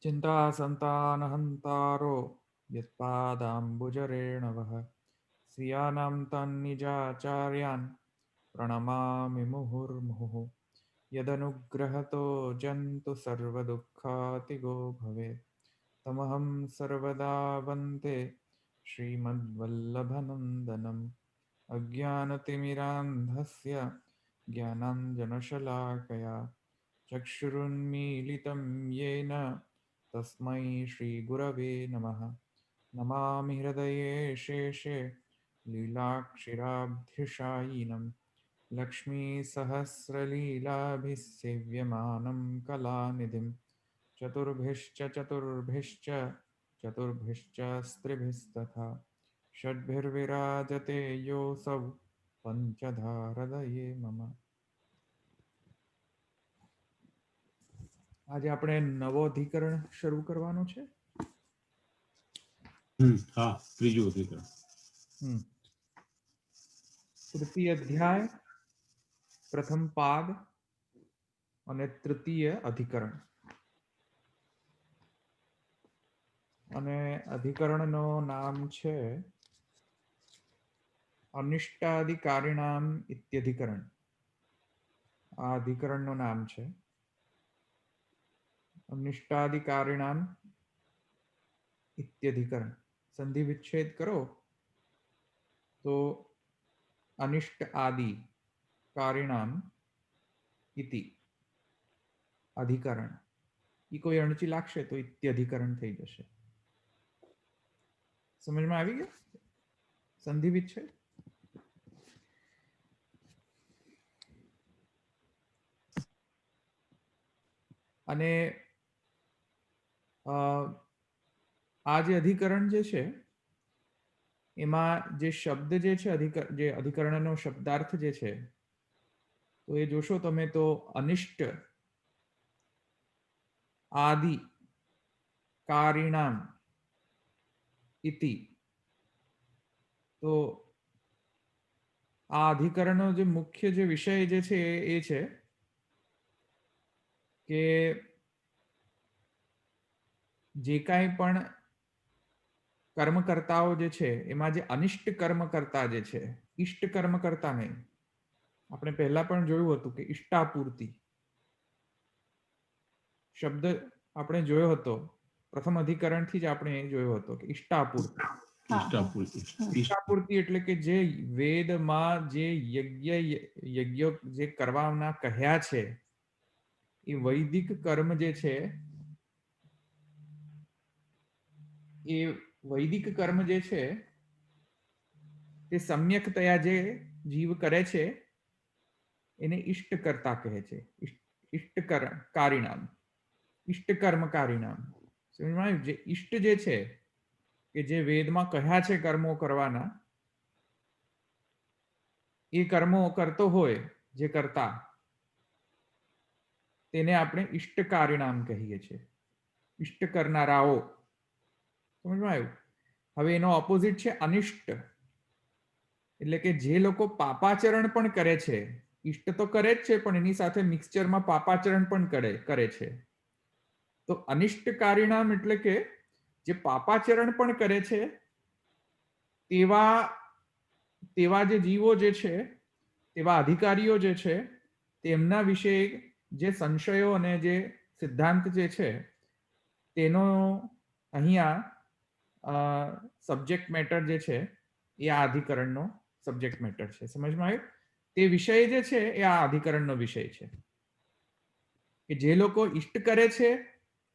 चिन्तासन्तानहन्तारो यत्पादाम्बुजरेणवः श्रियाणां तन्निजाचार्यान् प्रणमामि मुहुर्मुहुः यदनुग्रहतो जन्तु सर्वदुःखातिगो भवेत् तमहं सर्वदा वन्दे श्रीमद्वल्लभनन्दनम् अज्ञानतिमिरान्धस्य ज्ञानाञ्जनशलाकया चक्षुरुन्मीलितं येन तस्मै श्रीगुरवे नमः। नमामि हृदये शेषे लीलाक्षिराब्धिशायिनं लक्ष्मीसहस्रलीलाभिः सेव्यमानं कलानिधिं चतुर्भिश्च चतुर्भिश्च चतुर्भिश्च स्त्रिभिस्तथा षड्भिर्विराजते योऽसौ पंचधारदये मम। આજે આપણે નવો અધિકરણ શરૂ કરવાનો છે. હા, ત્રીજું અધિકરણ. તૃતીય અધ્યાય, પ્રથમ પાદ અને તૃતીય અધિકરણ. અને અધિકરણનો નામ છે અનિષ્ટાધિકારીણામ ઇત્યધિકરણ. આ અધિકરણનું નામ છે અનિષ્ટાધિકારીણામ ઇત્યધિકરણ. સંધિ વિચ્છેદ કરો તો અનિષ્ટ આદિ કારિણામ ઇતિ અધિકરણ. એ કોઈ અણચી લાગશે તો ઇત્યધિકરણ થઈ જશે. સમજમાં આવી ગયું? સંધિ વિચ્છેદ. અને આ જે અધિકરણ જે છે એમાં જે શબ્દ જે છે જે અધિકરણનો શબ્દાર્થ જે છે તો એ જોશો તમે તો અનિષ્ટ આદિ કારિણામ ઇતિ. તો આ અધિકરણનો જે મુખ્ય જે વિષય જે છે એ છે કે જે કાંઈ પણ કર્મકર્તાઓ જે છે એમાં જે અનિષ્ટ કર્મકર્તા જે છે, ઇષ્ટ કર્મકર્તા નહીં. આપણે પહેલા પણ જોયું હતું કે ઇષ્ટાપૂર્તિ શબ્દ આપણે જોયો હતો. પ્રથમ અધિકરણથી જ આપણે જોયો હતો કે ઇષ્ટાપૂર્તિ. ઇષ્ટાપૂર્તિ એટલે કે જે વેદમાં જે યજ્ઞ જે કરવાના કહ્યા છે એ વૈદિક કર્મ જે છે એ વૈદિક કર્મ જે છે તે સમ્યકતયા જે જીવ કરે છે એને ઇષ્ટ કરતા કહે છે. ઇષ્ટ કારિણામ, ઇષ્ટ કર્મકારીણામ. સમજમાં આવ્યું? જે ઇષ્ટ જે છે કે જે વેદમાં કહ્યા છે કર્મો કરવાના, એ કર્મો કરતો હોય જે કરતા, તેને આપણે ઇષ્ટકારીણામ કહીએ છીએ. ઇષ્ટ કરનારાઓ. સમજમાં આવ્યું? હવે એનો ઓપોઝિટ છે અનિષ્ટ. એટલે કે જે લોકો પાપાચરણ પણ કરે છે, ઇષ્ટ તો કરે જ છે પણ એની સાથે મિક્સચરમાં પાપાચરણ પણ કરે છે. તો અનિષ્ટકારીણામ એટલે કે જે પાપાચરણ પણ કરે છે તેવા જે જીવો જે છે, તેવા અધિકારીઓ જે છે, તેમના વિશે જે સંશયો અને જે સિદ્ધાંત જે છે તેનો અહીંયા સબ્જેક્ટ મેટર જે છે એ આ અધિકરણનો સબ્જેક્ટ મેટર છે. સમજમાં આવ્યું? તે વિષય જે છે એ આ અધિકરણનો વિષય છે કે જે લોકો ઇષ્ટ કરે છે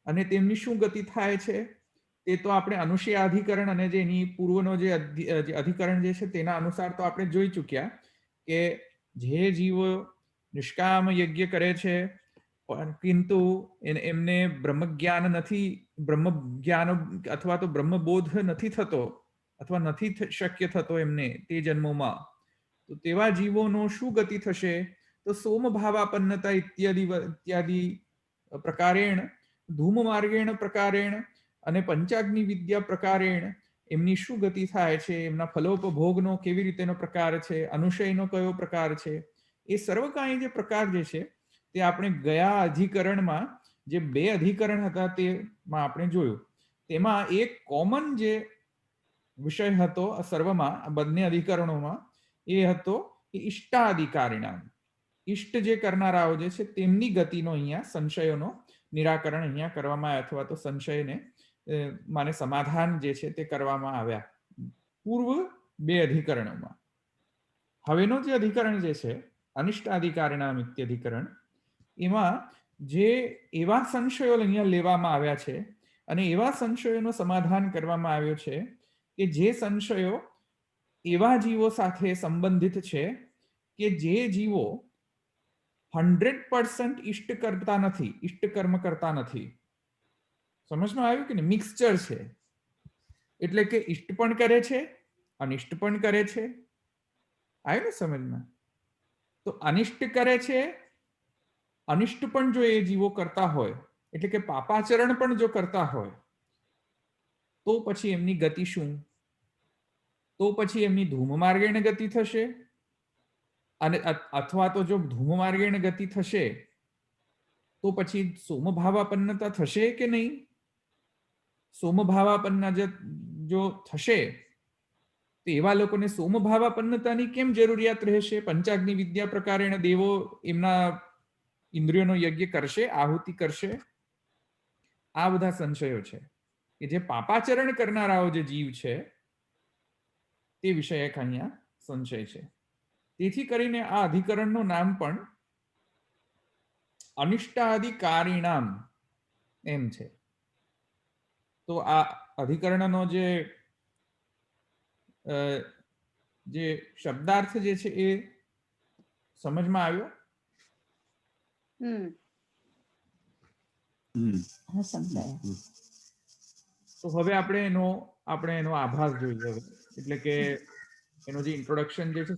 અને તેમની શું ગતિ થાય છે તે તો આપણે અનુશય અધિકરણ અને જે એની પૂર્વનો જે અધિકરણ જે છે તેના અનુસાર તો આપણે જોઈ ચૂક્યા કે જે જીવો નિષ્કામ યજ્ઞ કરે છે પરંતુ એમને બ્રહ્મજ્ઞાન નથી, બ્રહ્મજ્ઞાન અથવા તો બ્રહ્મબોધ નથી થતો અથવા નથી શક્ય થતો એમને તે જન્મોમાં, તો તેવા જીવોનો શું ગતિ થશે? તો સોમ ભાવાપન્નતા ઇત્યાદિ પ્રકારેણ, ધૂમ માર્ગેણ પ્રકારેણ અને પંચાગ્નિ વિદ્યા પ્રકારેણ એમની શું ગતિ થાય છે, એમના ફલોપભોગનો કેવી રીતેનો પ્રકાર છે, અનુશયનો કયો પ્રકાર છે, એ સર્વ કાંઈ જે પ્રકાર જે છે તે આપણે ગયા અધિકરણમાં જે બે અધિકરણ હતા તેમાં આપણે જોયું, તેમાં એક કોમન જે વિષય હતો સર્વમાં, આ બંને અધિકરણોમાં, એ હતો કે ઇષ્ટાધિકારીના, ઇષ્ટ જે કરનારાઓ જે છે તેમની ગતિનો અહીંયા સંશયોનો નિરાકરણ અહીંયા કરવામાં આવ્યા, અથવા તો સંશયને માને સમાધાન જે છે તે કરવામાં આવ્યા પૂર્વ બે અધિકરણોમાં. હવેનો જે અધિકરણ જે છે અનિષ્ટાધિકારીના ઇત્યધિકરણ, એમાં જે એવા સંશયો અહીંયા લેવામાં આવ્યા છે અને એવા સંશયોનું સમાધાન કરવામાં આવ્યો છે કે જે સંશયો એવા જીવો સાથે સંબંધિત છે કે જે જીવો 100% ઇષ્ટ કરતા નથી, ઇષ્ટ કર્મ કરતા નથી. સમજમાં આવ્યું કે મિક્સચર છે, એટલે કે ઇષ્ટ પણ કરે છે, અનિષ્ટ પણ કરે છે. આવ્યું ને સમજમાં? તો અનિષ્ટ કરે છે, અનિષ્ટ પણ જો એ જીવો કરતા હોય, એટલે કે પાપાચરણ પણ જો કરતા હોય, તો પછી એમની ગતિ શું? તો પછી એમની ધૂમ માર્ગેણ ગતિ થશે, અને અથવા તો જો ધૂમ માર્ગેણ ગતિ થશે તો પછી સોમભાવાપન્નતા થશે કે નહીં? સોમભાવાપન્ના જો થશે તો એવા લોકોને સોમભાવાપન્નતાની કેમ જરૂરિયાત રહેશે? પંચાગ્નિ વિદ્યા પ્રકારેણ દેવો એમના ઇન્દ્રિયોનો યજ્ઞ કરશે, આહુતિ કરશે. આ બધા સંશયો છે કે જે પાપાચરણ કરનારાઓ જે જીવ છે તે વિષયક અહીંયા સંશય છે. તેથી કરીને આ અધિકરણનું નામ પણ અનિષ્ટાધિકારીણામ એમ છે. તો આ અધિકરણનો જે શબ્દાર્થ જે છે એ સમજમાં આવ્યો? તો હવે આપણે એનો આભાસ જોઈએ. એટલે કે એનો જે ઇન્ટ્રોડક્શન જે છે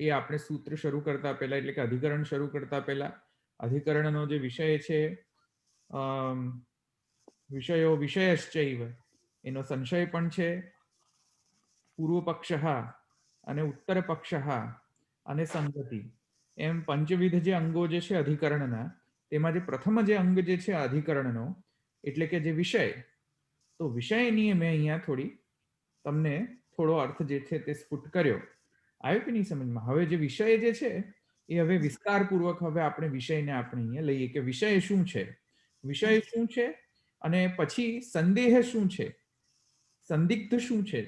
એ આપણે સૂત્ર શરૂ કરતા પહેલા, એટલે કે અધિકરણ શરૂ કરતા પહેલા અધિકરણનો જે વિષય છે વિષયો વિષયશ્ચૈવ, એનો સંશય પણ છે, પૂર્વ પક્ષ અને ઉત્તર પક્ષ અને સંગતિ, એમ પંચવિધ જે અંગો જે છે અધિકરણના, તેમાં જે પ્રથમ જે અંગ જે છે અધિકરણનો, એટલે કે જે વિષય, તો વિષયની મેં અહીંયા તમને થોડો અર્થ જે છે તે સ્ફુટ કર્યો. આવ્યો કે નહીં સમજમાં? હવે જે વિષય જે છે એ હવે વિસ્તારપૂર્વક હવે આપણે વિષયને આપણે અહીંયા લઈએ કે વિષય શું છે, વિષય શું છે, અને પછી સંદેહ શું છે, સંદિગ્ધ શું છે.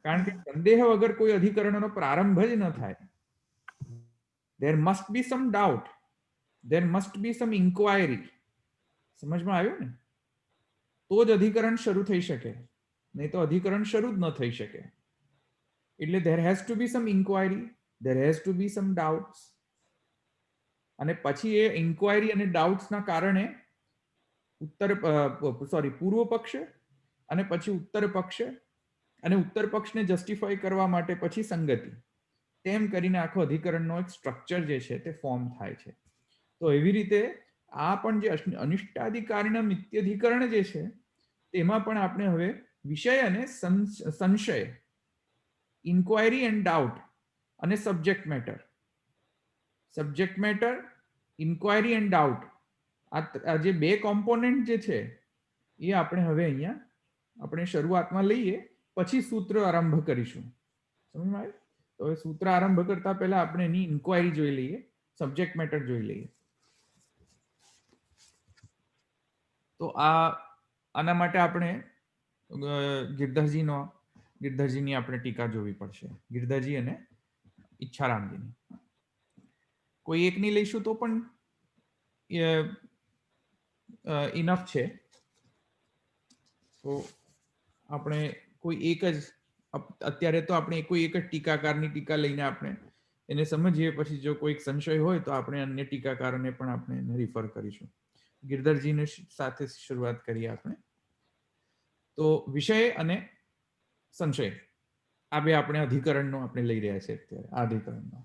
કારણ કે સંદેહ વગર કોઈ અધિકરણનો પ્રારંભ જ ન થાય. there must be some doubt, there must be some inquiry. સમજમાં આવ્યું ને? તો જ અધિકરણ શરૂ થઈ શકે, નહીં તો અધિકરણ શરૂ જ ન થઈ શકે. એટલે there has to be some inquiry, there has to be some doubts, અને પછી એ ઇન્ક્વાયરી અને ડાઉટ્સના કારણે પૂર્વ પક્ષ અને પછી ઉત્તર પક્ષ, અને ઉત્તર પક્ષને જસ્ટિફાઈ કરવા માટે પછી સંગતિ, તેમ કરીને આખો અધિકરણનો એક સ્ટ્રક્ચર જે છે તે ફોર્મ થાય છે. તો એવી રીતે આ પણ જે અનિષ્ટાધિકારીના મિત્યધિકરણ જે છે તેમાં પણ આપણે હવે વિષય અને સંશય, ઇન્ક્વાયરી એન્ડ ડાઉટ, અને subject matter, inquiry and doubt, આ જે બે કોમ્પોનેન્ટ જે છે એ આપણે હવે અહીંયા આપણે શરૂઆતમાં લઈએ, પછી સૂત્ર આરંભ કરીશું. સમજમાં આવ્યું? તો હવે સૂત્ર આરંભ કરતા પહેલા આપણે એની ઇન્ક્વાયરી જોઈ લઈએ, સબ્જેક્ટ મેટર જોઈ લઈએ. તો આના માટે આપણે ગિરધરજીની આપણે ટીકા જોવી પડશે, ગિરધરજી અને ઈચ્છારામજીની. કોઈ એકની લઈશું તો પણ ઇનફ છે. તો આપણે કોઈ એક જ અત્યારે તો આપણે કોઈ એક જ ટીકાકારની ટીકા લઈને આપણે એને સમજીએ, પછી જો કોઈ સંશય હોય તો આપણે અન્ય ટીકાકારોને પણ આપણે એને રિફર કરીશું. ગિરધરજીને સાથે શરૂઆત કરીએ આપણે. તો વિષય અને સંશય આ બે આપણે અધિકરણનો આપણે લઈ રહ્યા છે અત્યારે, આ અધિકરણનો.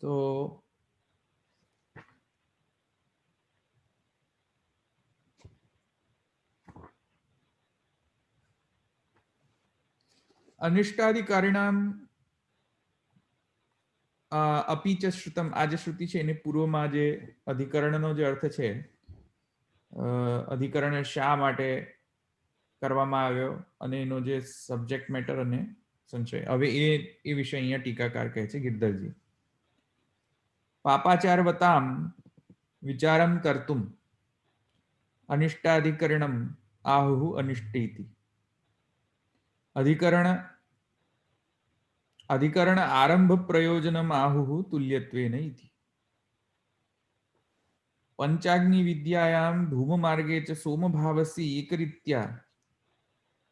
તો અનિષ્ટાધિકારીણામ અપી ચ શ્રુતમ, આ જે શ્રુતિ છે એને પૂર્વમાં જે અધિકરણનો જે અર્થ છે, અધિકરણ શા માટે કરવામાં આવ્યો અને એનો જે સબ્જેક્ટ મેટર અને સંશય, હવે એ વિષય અહીંયા ટીકાકાર કહે છે ગિરધરજી. પાપાચારવતામ વિચારમ કર્તુમ અનિષ્ટાધિકરણમ આહુ અનિષ્ટેતિ. અધિકરણ આરંભ પ્રયોજનમ આહુ તુલ્યત્વેન ઇતિ. પંચાગ્નિ વિદ્યાયામ ધૂમ માર્ગે ચ સોમભાવસી એકરીત્યા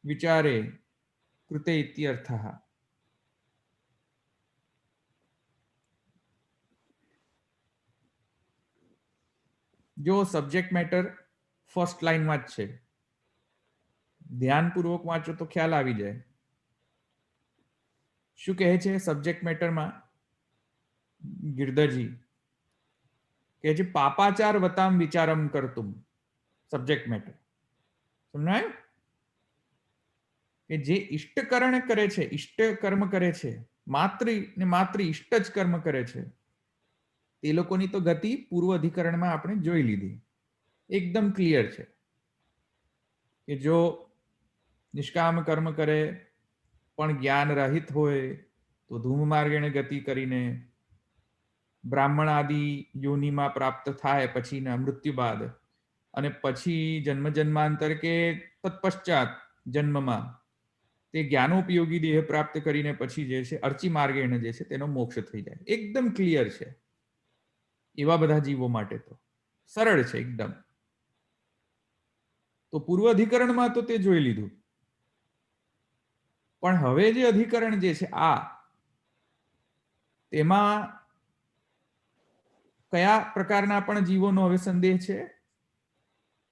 વિચારે કૃતે ઇત્યર્થઃ. જો સબ્જેક્ટ મેટર ફર્સ્ટ લાઈનમાં જ છે, ધ્યાનપૂર્વક વાંચો તો ખ્યાલ આવી જાય. શું કહે છે સબ્જેક્ટ મેટરમાં ગિરધરજી? કહે છે પાપાચાર વતામ વિચારમ કરતુમ. સબ્જેક્ટ મેટર સમજાયું? કે જે ઇષ્ટકરણ કરે છે, ઇષ્ટ કર્મ કરે છે, માત્ર ને માત્ર ઇષ્ટ જ કર્મ કરે છે, તે લોકોની તો ગતિ પૂર્વ અધિકરણમાં આપણે જોઈ લીધી, એકદમ ક્લિયર છે. કે જો નિષ્કામ કર્મ કરે પણ જ્ઞાન રહિત હોય તો ધૂમ માર્ગેણે ગતિ કરીને બ્રાહ્મણ આદિ યોનિમાં પ્રાપ્ત થાય પછીના મૃત્યુ બાદ, અને પછી જન્મ જન્માંતર કે તત્પશ્ચાત જન્મમાં તે જ્ઞાનોપયોગી દેહ પ્રાપ્ત કરીને પછી જે છે અર્ચી માર્ગેણ જે છે તેનો મોક્ષ થઈ જાય. એકદમ ક્લિયર છે. એવા બધા જીવો માટે તો સરળ છે એકદમ. તો પૂર્વ અધિકરણમાં તો તે જોઈ લીધું, પણ હવે જે અધિકરણ જે છે તેમાં કયા પ્રકારના પણ જીવોનો હવે સંદેહ છે?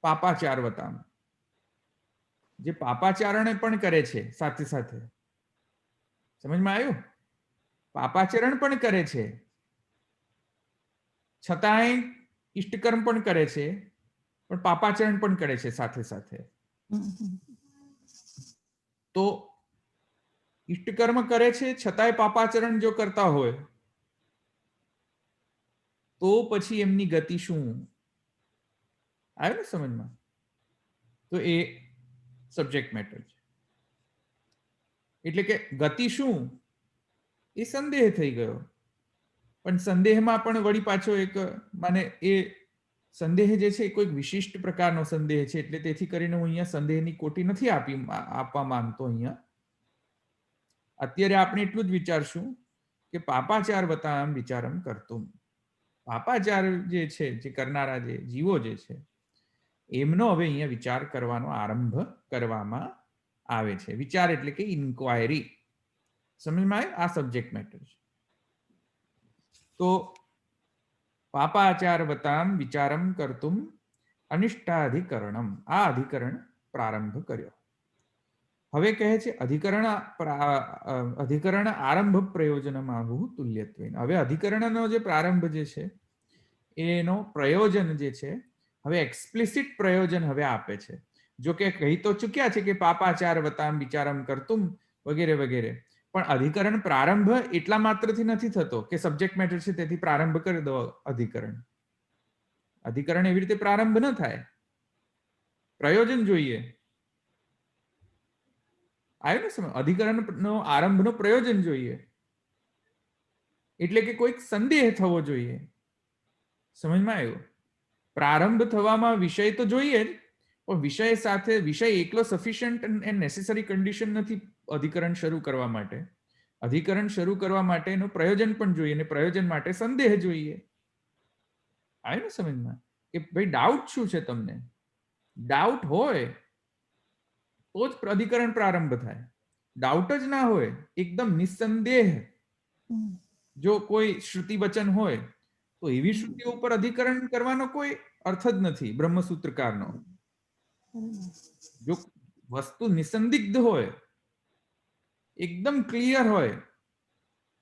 પાપાચારવતામ. જે પાપાચરણ પણ કરે છે સાથે સાથે, સમજમાં આવ્યું? પાપાચરણ પણ કરે છે છતાંય ઇષ્ટકર્મ પણ કરે છે, પણ પાપાચરણ પણ કરે છે સાથે સાથે. તો ઇષ્ટકર્મ કરે છે છતાંય પાપાચરણ જો કરતા હોય તો પછી એમની ગતિ શું? આવ્યું ને સમજમાં? તો એ સબ્જેક્ટ મેટર છે. એટલે કે ગતિ શું એ સંદેહ થઈ ગયો, પણ સંદેહમાં પણ વળી પાછો એક માને એ સંદેહ જે છે એ કોઈક વિશિષ્ટ પ્રકારનો સંદેહ છે, એટલે તેથી કરીને હું અહીંયા સંદેહની કોટી નથી આપવા માંગતો. અહીંયા અત્યારે આપણે એટલું જ વિચારશું કે પાપાચાર વતામ વિચારમ કરતું. પાપાચાર જે છે, જે કરનારા જે જીવો જે છે એમનો હવે અહીંયા વિચાર કરવાનો આરંભ કરવામાં આવે છે. વિચાર એટલે કે ઇન્ક્વાયરી. સમજમાં આવે? આ સબ્જેક્ટ મેટર છે. તો પાપાચાર વતામ વિચારમ કરતુમ અનિષ્ટાધિકરણમ, આ અધિકરણ પ્રારંભ કર્યો. હવે કહે છે અધિકરણ આરંભ પ્રયોજનમ આહુ તુલ્યત્વેન. હવે અધિકરણનો જે પ્રારંભ જે છે એનો પ્રયોજન જે છે હવે એક્સપ્લિસિટ પ્રયોજન હવે આપે છે. જો કે કહી તો ચૂક્યા છે કે પાપાચાર વતામ વિચારમ કરતુમ વગેરે વગેરે, પણ અધિકરણ પ્રારંભ એટલા માત્રથી નથી થતો કે સબ્જેક્ટ મેટર છે તેથી પ્રારંભ કરી દો અધિકરણ. અધિકરણ એવી રીતે પ્રારંભ ન થાય, પ્રયોજન જોઈએ. આવ્યું ને સમજ? અધિકરણનો આરંભનો પ્રયોજન જોઈએ, એટલે કે કોઈક સંદેહ થવો જોઈએ. સમજમાં આવ્યું? પ્રારંભ થવામાં વિષય તો જોઈએ જ, પણ વિષય સાથે વિષય એકલો સફિશિયન્ટ એન્ડ નેસેસરી કન્ડિશન નથી અધિકરણ શરૂ કરવા માટે. અધિકરણ શરૂ કરવા માટેનું પ્રયોજન પણ જોઈએ, અને પ્રયોજન માટે સંદેહ જોઈએ. આવ્યું ને સમજમાં? કે ભાઈ ડાઉટ શું છે તમને? ડાઉટ હોય તો જ અધિકરણ પ્રારંભ થાય. ડાઉટ જ ના હોય, એકદમ નિસંદેહ જો કોઈ શ્રુતિ વચન હોય તો એવી શ્રુતિઓ ઉપર અધિકરણ કરવાનો કોઈ અર્થ જ નથી બ્રહ્મસૂત્રકારનો. જો વસ્તુ નિસંદિગ્ધ હોય, એકદમ ક્લિયર હોય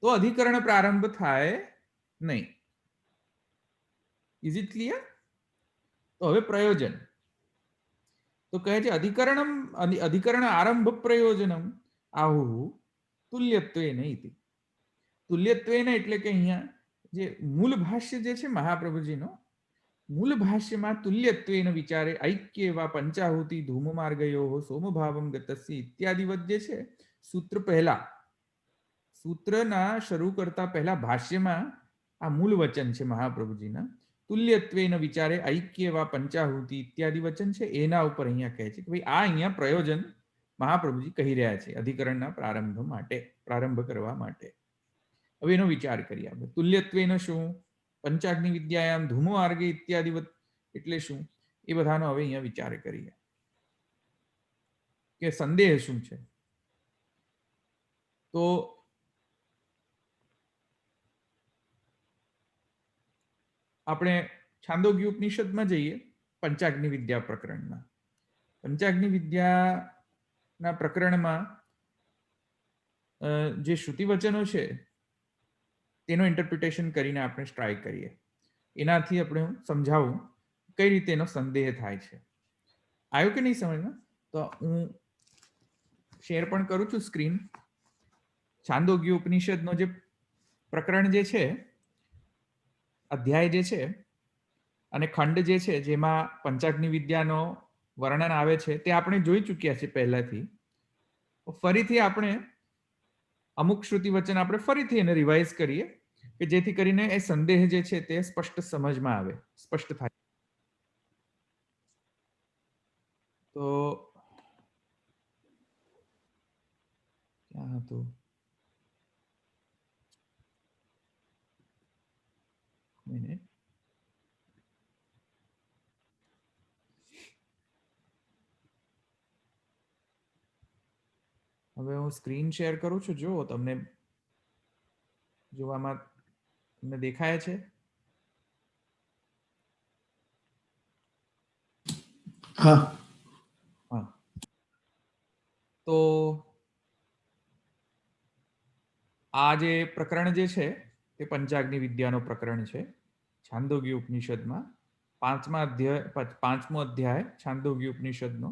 તો અધિકરણ પ્રારંભ થાય નહીં. Is it clear? તો હવે પ્રયોજન તો કહે છે અધિકરણ આરંભ પ્રયોજનમ આહુ તુલ્યત્વેન ઇતિ. તુલ્યત્વેન એટલે કે અહીંયા જે મૂળ ભાષ્ય જે છે મહાપ્રભુજીનો, મૂળ ભાષ્યમાં તુલ્યત્વેન વિચારે ઐક્ય વા પંચાહુતિ ધૂમ માર્ગયો સોમભાવમ ગતસ્ય ઇત્યાદિવત જે છે સૂત્ર પહેલા, સૂત્રના શરૂ કરતા પહેલા ભાષ્યમાં આ મૂળ વચન છે મહાપ્રભુજીના, તુલ્યત્વેન વિચારે ઐક્ય વા પંચાહુતિ ઇત્યાદિ વચન છે, એના ઉપર અહીંયા કહે છે કે ભાઈ આ અહીંયા પ્રયોજન મહાપ્રભુજી કહી રહ્યા છે અધિકરણના પ્રારંભ કરવા માટે. હવે એનો વિચાર કરીએ આપણે. તુલ્યત્વેન શું, પંચાગ્નિ વિદ્યાયામ ધૂમો માર્ગે ઇત્યાદિ એટલે શું, એ બધાનો હવે અહીંયા વિચાર કરીએ કે સંદેહ શું છે. તો આપણે છાંદોગ્ય ઉપનિષદમાં જઈએ, પંચાગ્નિ વિદ્યા પ્રકરણમાં. પંચાગ્નિ વિદ્યાના પ્રકરણમાં જે શ્રુતિ વચનો છે તેનો ઇન્ટરપ્રિટેશન કરીને આપણે ટ્રાય કરીએ. એનાથી આપણે સમજાવું કઈ રીતે એનો સંદેહ થાય છે. આવ્યું કે નહીં સમજમાં? તો હું શેર પણ કરું છું સ્ક્રીન. છાંદોગ્ય ઉપનિષદનો જે પ્રકરણ જે છે, અધ્યાય જે છે અને ખંડ જે છે જેમાં પંચાગ્નિ વિદ્યાનો વર્ણન આવે છે તે આપણે જોઈ ચૂક્યા છે પહેલાથી. ફરીથી આપણે અમુક શ્રુતિ વચન આપણે ફરીથી એને રિવાઇઝ કરીએ કે જેથી કરીને એ સંદેહ જે છે તે સ્પષ્ટ સમજમાં આવે, સ્પષ્ટ થાય. તો ક્યાં હતું? મિનિટ. હવે હું સ્ક્રીન શેર કરું છું, જો તમને જોવામાં તમને દેખાય છે? હા. હા. તો આ જે પ્રકરણ જે છે તે પંચાગ્નિ વિદ્યાનો પ્રકરણ છે છાંદોગ્ય ઉપનિષદમાં. પાંચમો અધ્યાય છાંદોગ્ય ઉપનિષદનો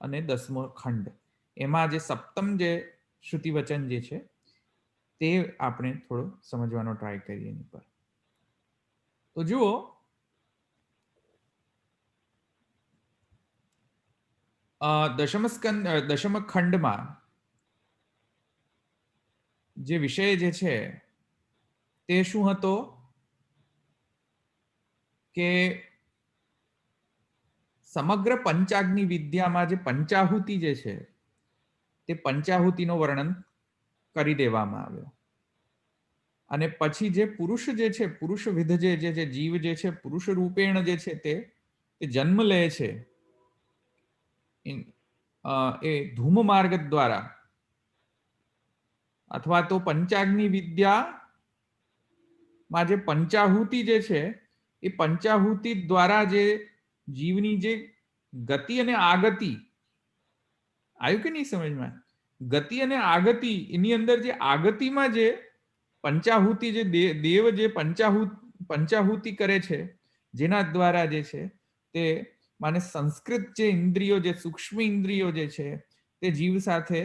અને 10મો ખંડ. એમાં જે સપ્તમ જે શ્રુતિ વચન જે છે તે આપણે થોડો સમજવાનો ટ્રાય કરીએ એની પર. તો જુઓ, દશમ ખંડમાં જે વિષય જે છે તે શું હતો કે સમગ્ર પંચાગ્નિ વિદ્યામાં જે પંચાહુતિ જે છે તે પંચાહુતિનો વર્ણન કરી દેવામાં આવ્યો. અને પછી જે પુરુષ જે છે, પુરુષ વિધ જે જીવ જે છે, પુરુષ રૂપેણ જે છે તે જન્મ લે છે એ ધૂમ માર્ગ દ્વારા, અથવા તો પંચાગ્નિ વિદ્યામાં જે પંચાહુતિ જે છે એ પંચાહુતિ દ્વારા જે જીવની જે ગતિ અને આગતિ, આવ્યું કે નહીં સમજમાં? ગતિ અને આગતિ, એની અંદર જે આગતિમાં જે પંચાહુતિ જે દેવ જે પંચાહુતિ કરે છે, જેના દ્વારા જે છે તે માને સંસ્કૃત જે ઇન્દ્રિયો, જે સૂક્ષ્મ ઇન્દ્રિયો જે છે તે જીવ સાથે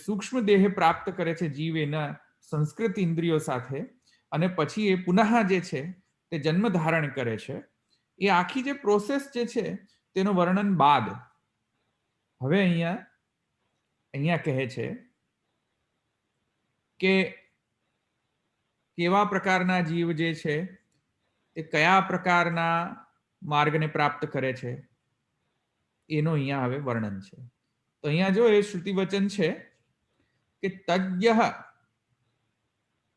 સૂક્ષ્મ દેહ પ્રાપ્ત કરે છે જીવ એના સંસ્કૃત ઇન્દ્રિયો સાથે, અને પછી એ પુનઃ જે છે તે જન્મ ધારણ કરે છે. એ આખી જે પ્રોસેસ જે છે તેનું વર્ણન બાદ હવે અહીંયા કહે છે કે કેવા પ્રકારના જીવ જે છે તે કયા પ્રકારના માર્ગને પ્રાપ્ત કરે છે એનો અહીંયા હવે વર્ણન છે. તો અહીંયા જો એ શ્રુતિ વચન છે કે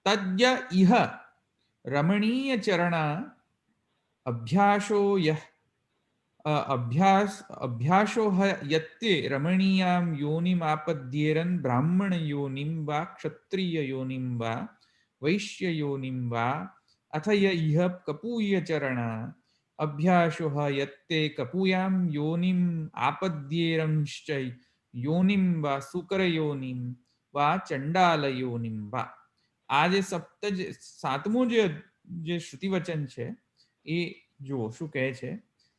તજ્ય ઇહ રમણીય ચરણા અભ્યાસો યત્તે રમણીયામ યોનિમ આપદ્યેરન બ્રાહ્મણ યોનિમ વા ક્ષત્રિય યોનિમ વા વૈશ્ય યોનિમ વા અથય ઇહ કપૂય ચરણા અભ્યાસો યત્તે કપૂયામ યોનિમ આપદ્યેરંશ્ચ યોનિમ વા શુકર યોનિમ વા ચંડાલ યોનિમ વા. આ જે સાતમું જે શ્રુતિ વચન છે એ જુઓ શું કહે છે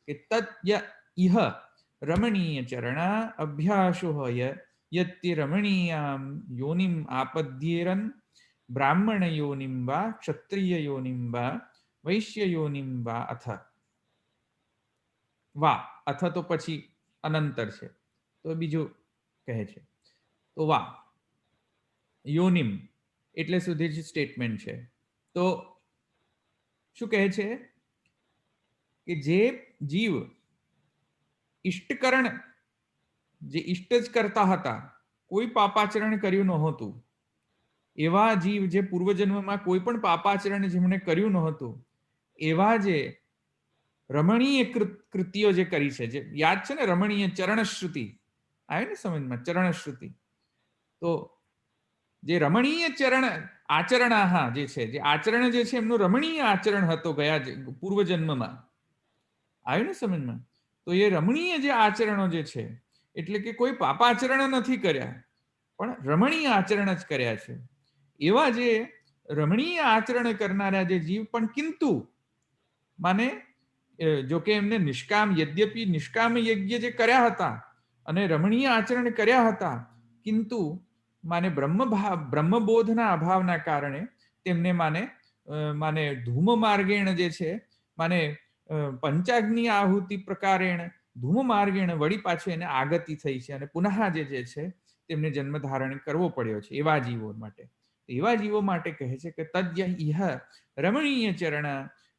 કે તત્ય ઇહ રમણીય ચરણા અભ્યાસો યત્તિ રમણીયામ યોનિમ આપદ્યેરન બ્રાહ્મણ યોનિમ વા ક્ષત્રિય યોનિમ વા વૈશ્ય યોનિમ વા અથ તો પછી અનંતર છે, તો બીજું કહે છે. તો વા યોનિમ એટલે સુધી જ સ્ટેટમેન્ટ છે. તો શું કહે છે કે જે જીવ ઇષ્ટકરણ, જે ઇષ્ટ જ કરતા હતા, કોઈ પાપાચરણ કર્યું નહોતું, એવા જીવ જે પૂર્વજન્મમાં કોઈ પણ પાપાચરણ જેમણે કર્યું નહોતું, એવા જે રમણીય કૃતિઓ જે કરી છે, જે યાદ છે ને રમણીય ચરણશ્રુતિ આવે ને સમજમાં, ચરણશ્રુતિ. તો જે રમણીય આચરણ જે છે, જે આચરણ જે છે એમનું રમણીય આચરણ હતો ગયા પૂર્વજન્મમાં, આવ્યું ને સમજમાં. તો એ રમણીય જે આચરણો જે છે, એટલે કે કોઈ પાપાચરણ નથી કર્યા, પણ રમણીય આચરણ જ કર્યા છે. એવા જે રમણીય આચરણ કરનારા જે જીવ પણ કિંતુ માને જો કે એમને યદ્યપિ નિષ્કામ યજ્ઞ જે કર્યા હતા અને રમણીય આચરણ કર્યા હતા, કિંતુ માને બ્રહ્મબોધના અભાવના કારણે તેમને માને ધૂમ માર્ગેણ જે છે, માને પંચાગ્નિ આહુતિ પ્રકારેણ ધૂમ માર્ગેણ વળી પાછું એને આગતિ થઈ છે અને પુનઃ જે છે તેમને જન્મ ધારણ કરવો પડ્યો છે એવા જીવો માટે. એવા જીવો માટે કહે છે કે તદ્ય ઇહ રમણીય ચરણ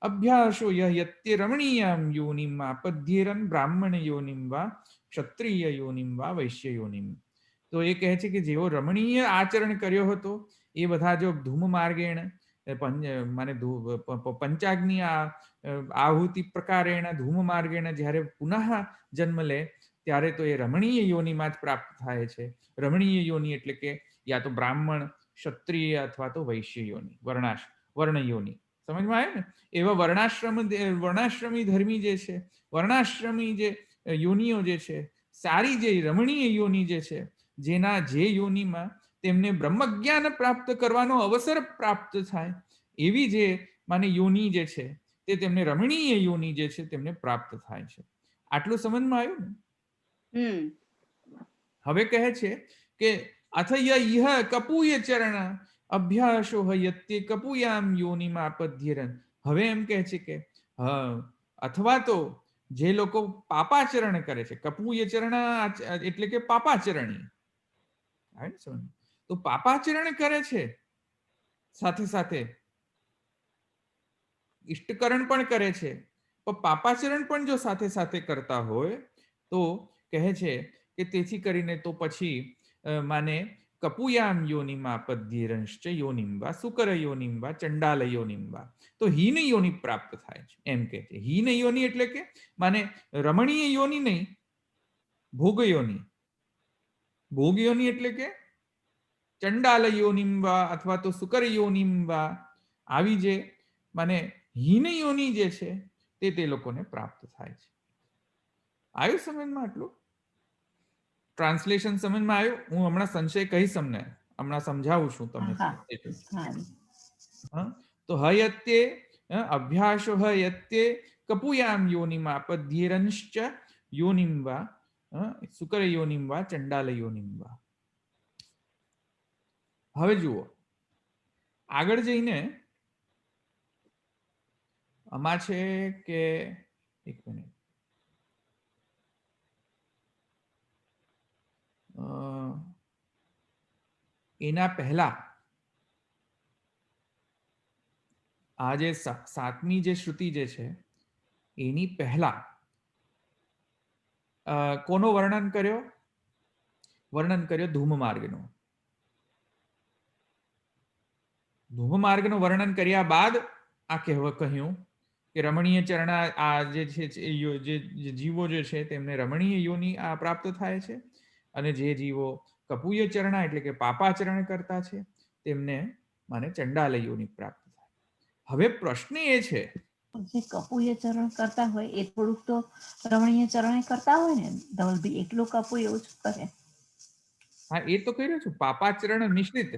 અભ્યાસો યત્ય રમણીયામ યોનિમ આપદ્યેરન બ્રાહ્મણ યોનિમ વા ક્ષત્રિય યોનિમ વા વૈશ્ય યોનિમ. તો એ કહે છે કે જેવો રમણીય આચરણ કર્યો હતો એ બધા જો ધૂમ માર્ગેણ માને પંચાગ્નિ આહુતિ પ્રકારેણ ધૂમ માર્ગેણ જ્યારે પુનઃ જન્મ લે ત્યારે તો એ રમણીય યોનિમાં જ પ્રાપ્ત થાય છે. રમણીય યોનિ એટલે કે યા તો બ્રાહ્મણ, ક્ષત્રિય અથવા તો વૈશ્ય યોનિ, વર્ણ યોનિ. સમજમાં આવે ને? એવા વર્ણાશ્રમી ધર્મી જે છે, વર્ણાશ્રમી જે યોનિઓ જે છે, સારી જે રમણીય યોનિ જે છે, જેના જે યોનિમાં તેમને બ્રહ્મજ્ઞાન પ્રાપ્ત કરવાનો અવસર પ્રાપ્ત થાય, એવી જે માને યોનિ જે છે તે તેમને રમણીય યોનિ જે છે તેમને પ્રાપ્ત થાય છે. આટલું સમજમાં આવ્યું ને? હવે કહે છે કે અથય ઇહ કપૂય ચરણ અભ્યાસો હયત્ય કપૂયામ યોનિમાં આપદ્યરન. હવે એમ કહે છે કે અથવા તો જે લોકો પાપાચરણ કરે છે, કપૂય ચરણ એટલે કે પાપાચરણી, તો પાપાચરણ કરે છે, સાથે સાથે ઇષ્ટકરણ પણ કરે છે, પણ પાપાચરણ પણ જો સાથે સાથે કરતા હોય તો કહે છે કે તેથી કરીને તો પછી માને કપુયામ યોનિમાં પદ્યરંશ્ચ યોનિમ વા સુકર યોનિમ વા ચંડાલ યોનિમ વા, તો હીન યોનિ પ્રાપ્ત થાય છે એમ કહે છે. હીન યોનિ એટલે કે માને રમણીય યોનિ નહીં, ભોગ યોનિ. ભોગ યોનિ એટલે કે ચંડાલ યોનિમ વા અથવા તો સુકર યોનિમ વા, આવી જે માને હીન યોનિ જે છે તે લોકોને પ્રાપ્ત થાય છે. આવ્યું સમજમાં? આટલું ટ્રાન્સલેશન સમજમાં આવ્યું? હું હમણાં સંશય કહીશ તમને, હમણાં સમજાવું છું તમને. તો હયત્ય અભ્યાસો હયત્ય કપુયામ યોનિમ આપદ્યેરંશ્ચ યોનિમ વા સુકર યોનિમ વા ચંડાલ યોનિમ વા. હવે જુઓ આગળ જઈને આમાં છે કે એક મિનિટ, એના પહેલા આ જે સાતમી જે શ્રુતિ જે છે એની પહેલા કોનો વર્ણન કર્યો? વર્ણન કર્યો ધૂમ માર્ગનો. ધૂમ માર્ગનું વર્ણન કર્યા બાદ આ કહ્યું કે રમણીય ચરણ આ જે છે જે જીવો જે છે તેમને રમણીય યોનિ આ પ્રાપ્ત થાય છે, અને જે જીવો કપુય ચરણ એટલે કે પાપાચરણ કરતા છે તેમને માને ચંડાલ યોનિ પ્રાપ્ત થાય. હવે પ્રશ્ન એ છે જે કપુય ચરણ કરતા હોય એ થોડુંક તો રમણીય ચરણ કરતા હોય ને ધવલભાઈ, એટલું કપુય એવું જ કરે. હા, એ તો કર્યું છું. પાપાચરણ મિશ્રિત,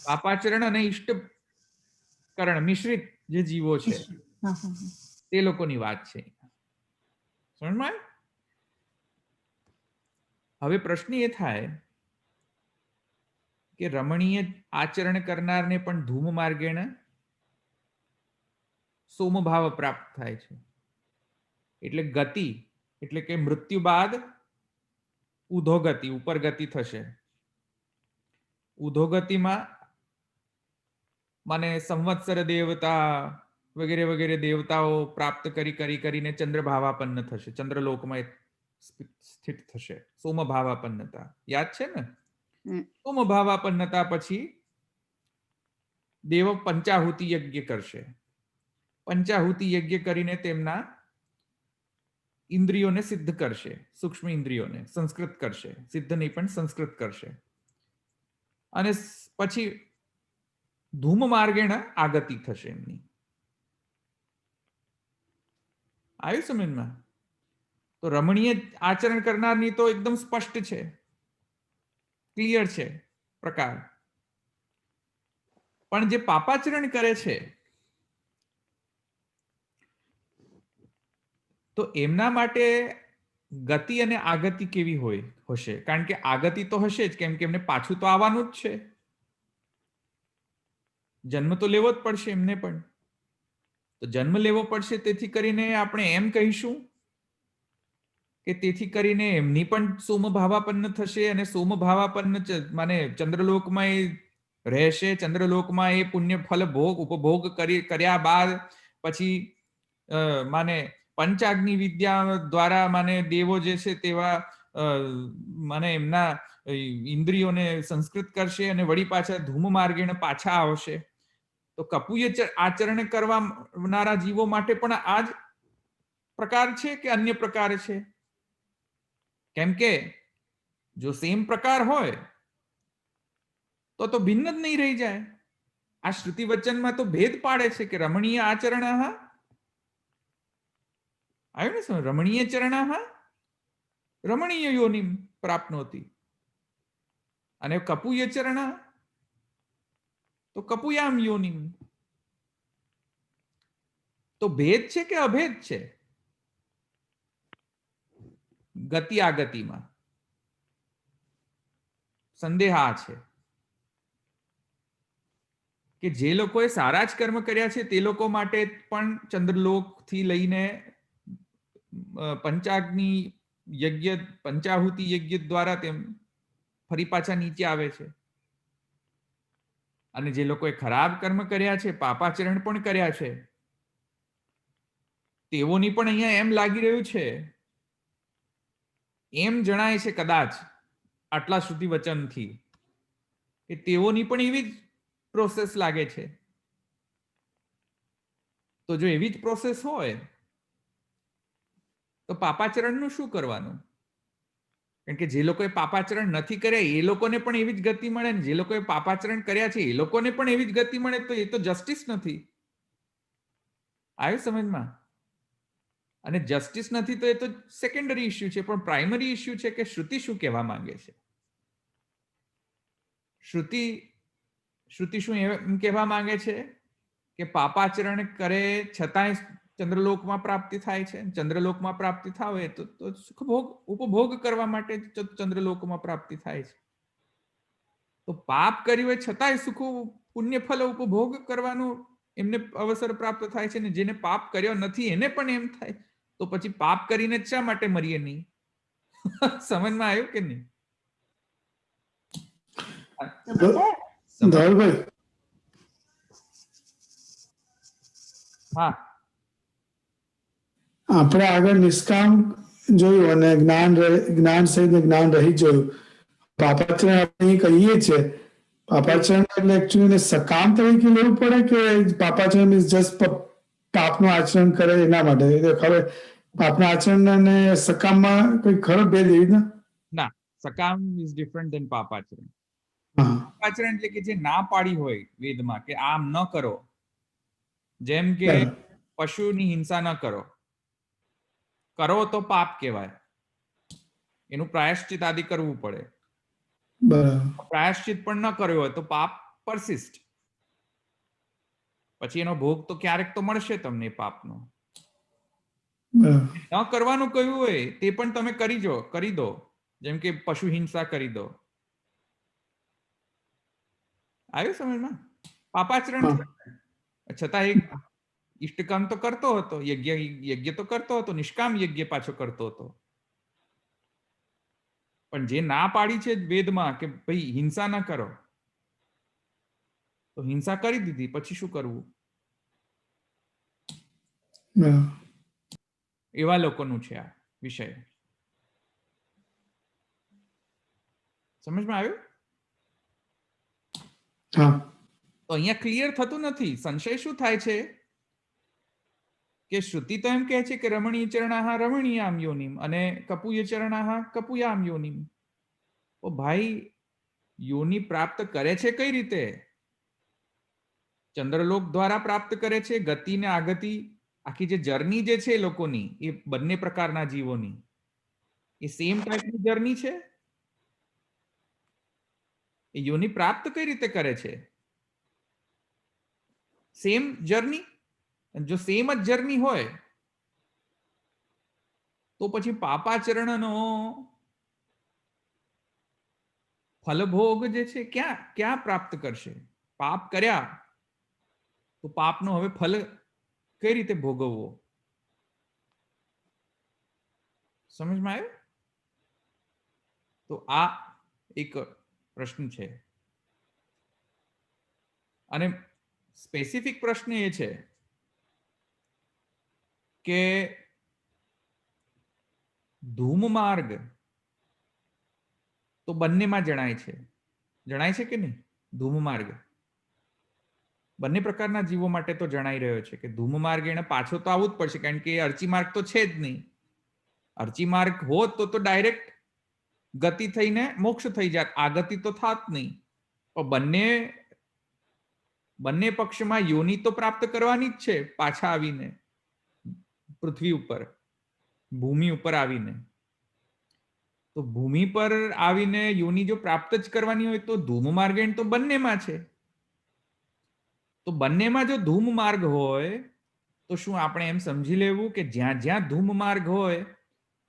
પાપાચરણ અને ઇષ્ટકરણ મિશ્રિત જે જીવો છે તે લોકોની વાત છે. સમજમાં? હવે પ્રશ્ન એ થાય કે રમણીય આચરણ કરનારને પણ ધૂમ માર્ગેણ સોમભાવ પ્રાપ્ત થાય છે. એટલે ગતિ એટલે કે મૃત્યુ બાદ ઉધોગતિ ઉપર ગતિ થશે. ઉધોગતિમાં મને સંવત્સર દેવતા વગેરે વગેરે દેવતાઓ પ્રાપ્ત કરીને ચંદ્રભાવાપન્ન થશે, ચંદ્રલોકમાં સ્થિત થશે. સોમભાવાપન્નતા યાદ છે ને? સોમભાવાપન્નતા પછી દેવ પંચાહુતિ યજ્ઞ કરશે. પંચાહુતિ યજ્ઞ કરીને તેમના ઇન્દ્રિયોને સિદ્ધ કરશે, સૂક્ષ્મ ઇન્દ્રિયોને સંસ્કૃત કરશે, સિદ્ધ નહીં પણ સંસ્કૃત કરશે. અને પછી ધૂમ માર્ગેણ આગતિ થશે એમની. આવ્યું સમજમાં? તો રમણીય આચરણ કરનારની તો એકદમ સ્પષ્ટ છે, ક્લિયર છે પ્રકાર. પણ જે પાપાચરણ કરે છે તો એમના માટે ગતિ અને આગતિ કેવી હશે? કારણ કે આગતિ તો હશે જ, કેમ કે એમને પાછું તો આવવાનું જ છે, જન્મ તો લેવો જ પડશે એમને પણ. તો જન્મ લેવો પડશે, તેથી કરીને આપણે એમ કહીશું કે તેથી કરીને એમની પણ સોમભાવાપન્ન થશે, અને સોમભાવાપન્ન માને ચંદ્રલોકમાં એ રહેશે. ચંદ્રલોકમાં એ પુણ્ય ફલ ઉપભોગ કર્યા બાદ પછી માને પંચાગ્નિ વિદ્યા દ્વારા માને દેવો જે છે તેવા માને એમના ઇન્દ્રિયોને સંસ્કૃત કરશે અને વળી પાછા ધૂમ માર્ગેણ પાછા આવશે. તો કપુય આચરણ કરવાના જીવો માટે પણ આ જ પ્રકાર છે કે અન્ય પ્રકાર છે? કેમ કે જો સેમ પ્રકાર હોય તો ભિન્ન જ નહીં રહી જાય. આ શ્રુતિ વચનમાં તો ભેદ પાડે છે કે રમણીય આચરણ આવ્યું ને સમજ? રમણીય ચરણ રમણીય યોનિમ પ્રાપ્નોતિ, અને કપુય ચરણ તો કપુયામ યોનિમ. તો ભેદ છે કે અભેદ છે ગતિ આગતિમાં? સંદેહ આ છે કે જે લોકોએ સારા જ કર્મ કર્યા છે તે લોકો માટે પણ ચંદ્રલોક થી લઈને પંચાગ્નિ યજ્ઞ, પંચાહુતિ યજ્ઞ દ્વારા તેમ ફરી પાછા નીચે આવે છે. અને જે લોકોએ ખરાબ કર્મ કર્યા છે, પાપાચરણ પણ કર્યા છે, તેઓની પણ અહીંયા એમ લાગી રહ્યું છે, એમ જણાય છે કદાચ આટલા સુધી વચનથી, કે તેઓની પણ એવી જ પ્રોસેસ લાગે છે. તો જો એવી જ પ્રોસેસ હોય તો પાપાચરણનું શું કરવાનું? કારણ કે જે લોકોએ પાપાચરણ નથી કર્યા એ લોકોને પણ એવી જ ગતિ મળે, ને જે લોકોએ પાપાચરણ કર્યા છે એ લોકોને પણ એવી જ ગતિ મળે, તો એ તો જસ્ટિસ નથી. આવ્યું સમજમાં? અને જસ્ટિસ નથી તો એ તો સેકન્ડરી ઇસ્યુ છે, પણ પ્રાઇમરી ઇસ્યુ છે કે શ્રુતિ શું કહેવા માંગે છે. શ્રુતિ શું એમ કહેવા માંગે છે કે પાપાચરણ કરે છતાંય ચંદ્રલોકમાં પ્રાપ્તિ થાય છે. ચંદ્રલોકમાં પ્રાપ્તિ થાય તો સુખભોગ ઉપભોગ કરવા માટે ચંદ્રલોકમાં પ્રાપ્તિ થાય છે. તો પાપ કર્યું હોય છતાંય સુખ પુણ્ય ફલ ઉપભોગ કરવાનો એમને અવસર પ્રાપ્ત થાય છે, ને જેને પાપ કર્યો નથી એને પણ એમ થાય. તો પછી પાપ કરીને શા માટે મરીએ નહીં? સમજમાં આવ્યું કે નહીં? ધવલભાઈ, હા, આપણે આગળ નિષ્કામ જોયું અને જ્ઞાન સહિત જ્ઞાન રહિત જોયું. પાપાચરણ આપણે કહીએ છીએ, પાપાચરણ એટલે એકચ્યુઅલી સકામ તરીકે લેવું પડે કે પાપાચરણ મીન્સ જસ્ટ પાપનું આચરણ કરે એના માટે? ખરે પાપના આચરણ અને સકામમાં કોઈ ખરો ભેદ એવી ના? ના, સકામ ઇઝ ડિફરન્ટ ધેન પાપાચરણ. હા, પાપાચરણ એટલે કે જે ના પાડી હોય વેદમાં કે આમ ન કરો, જેમ કે બરાબર. પશુની હિંસા ન કરો, કરો તો પાપ કહેવાય, એનું પ્રાયશ્ચિત આદિ કરવું પડે. બરાબર. પ્રાયશ્ચિત પણ ન કર્યો હોય તો પાપ પરસિસ્ટ, પછી એનો ભોગ તો ક્યારેક તો મળશે તમને એ પાપનો. બરાબર. ન કરવાનું કહ્યું હોય તે પણ તમે કરી દો, જેમ કે પશુ હિંસા કરી દો. આવ્યું સમજમાં? પાપાચરણ હા. થયું. છતાં એક ઇષ્ટકામ તો કરતો હતો, યજ્ઞ તો કરતો હતો, નિષ્કામ યજ્ઞ પાછો કરતો હતો. પણ જે ના પાડી છે વેદમાં કે ભાઈ હિંસા ન કરો, તો હિંસા કરી દીધી, પછી શું કરવું? હા. એવા લોકોનું છે આ વિષય. સમજમાં આવ્યું? હા. તો અહીંયા ક્લિયર થતું નથી. સંશય શું થાય છે કે શ્રુતિ તો એમ કહે છે કે રમણીય ચરણાહ રમણીયામ યોનિમ અને કપુય ચરણાહ કપુયામ યોનિમ. ઓ ભાઈ, યોનિ પ્રાપ્ત કરે છે કઈ રીતે? ચંદ્રલોક દ્વારા પ્રાપ્ત કરે છે. ગતિ ને આગતિ, આખી જે જર્ની જે છે લોકોની, એ બંને પ્રકારના જીવોની એ સેમ ટાઈપની જર્ની છે. એ યોનિ પ્રાપ્ત કઈ રીતે કરે છે? Same journey. જો સેમ જ જર્ની હોય તો પછી પાપાચરણનો ફલભોગ જે છે ક્યાં પ્રાપ્ત કરશે? પાપ કર્યા તો પાપનો હવે ફલ કઈ રીતે ભોગવવો? સમજમાં આવ્યું? તો આ એક પ્રશ્ન છે. અને સ્પેસિફિક પ્રશ્ન એ છે કે ધૂમ માર્ગ તો બંનેમાં જણાય છે. જણાય છે કે નહીં? ધૂમ માર્ગ બંને પ્રકારના જીવો માટે તો જણાઈ રહ્યો છે કે ધૂમ માર્ગ એને પાછો તો આવવું જ પડશે, કારણ કે અર્ચી માર્ગ તો છે જ નહીં. અર્ચી માર્ગ હોત તો ડાયરેક્ટ ગતિ થઈને મોક્ષ થઈ જાત. આ ગતિ તો થાત નહીં. પણ બંને પક્ષમાં યોનિ તો પ્રાપ્ત કરવાની જ છે. પાછા આવીને પૃથ્વી ઉપર, ભૂમિ ઉપર આવીને, તો ભૂમિ પર આવીને યોનિ જો પ્રાપ્ત જ કરવાની હોય તો ધૂમ માર્ગ તો બંનેમાં છે. તો બંનેમાં જો ધૂમ માર્ગ હોય તો શું આપણે એમ સમજી લેવું કે જ્યાં જ્યાં ધૂમ માર્ગ હોય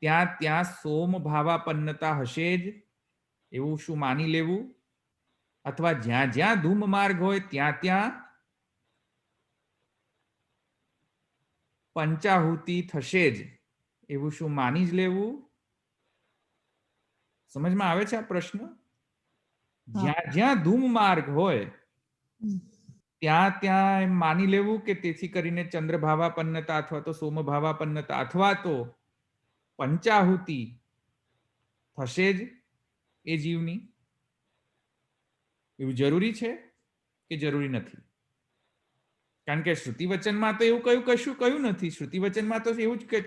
ત્યાં ત્યાં સોમ ભાવાપન્નતા હશે જ, એવું શું માની લેવું? અથવા જ્યાં જ્યાં ધૂમ માર્ગ હોય ત્યાં ત્યાં પંચાહુતિ થશે જ, એવું શું માની જ લેવું? સમજમાં આવે છે આ પ્રશ્ન? જ્યાં જ્યાં ધૂમ માર્ગ હોય ત્યાં ત્યાં એમ માની લેવું કે તેથી કરીને ચંદ્ર ભાવાપન્નતા અથવા તો સોમ ભાવાપન્નતા અથવા તો પંચાહુતિ થશે જ એ જીવની. એવું જરૂરી છે કે જરૂરી નથી? કારણ કે શ્રુતિ વચનમાં તો એવું કશું કહ્યું નથી. શ્રુતિ વચનમાં તો એવું જ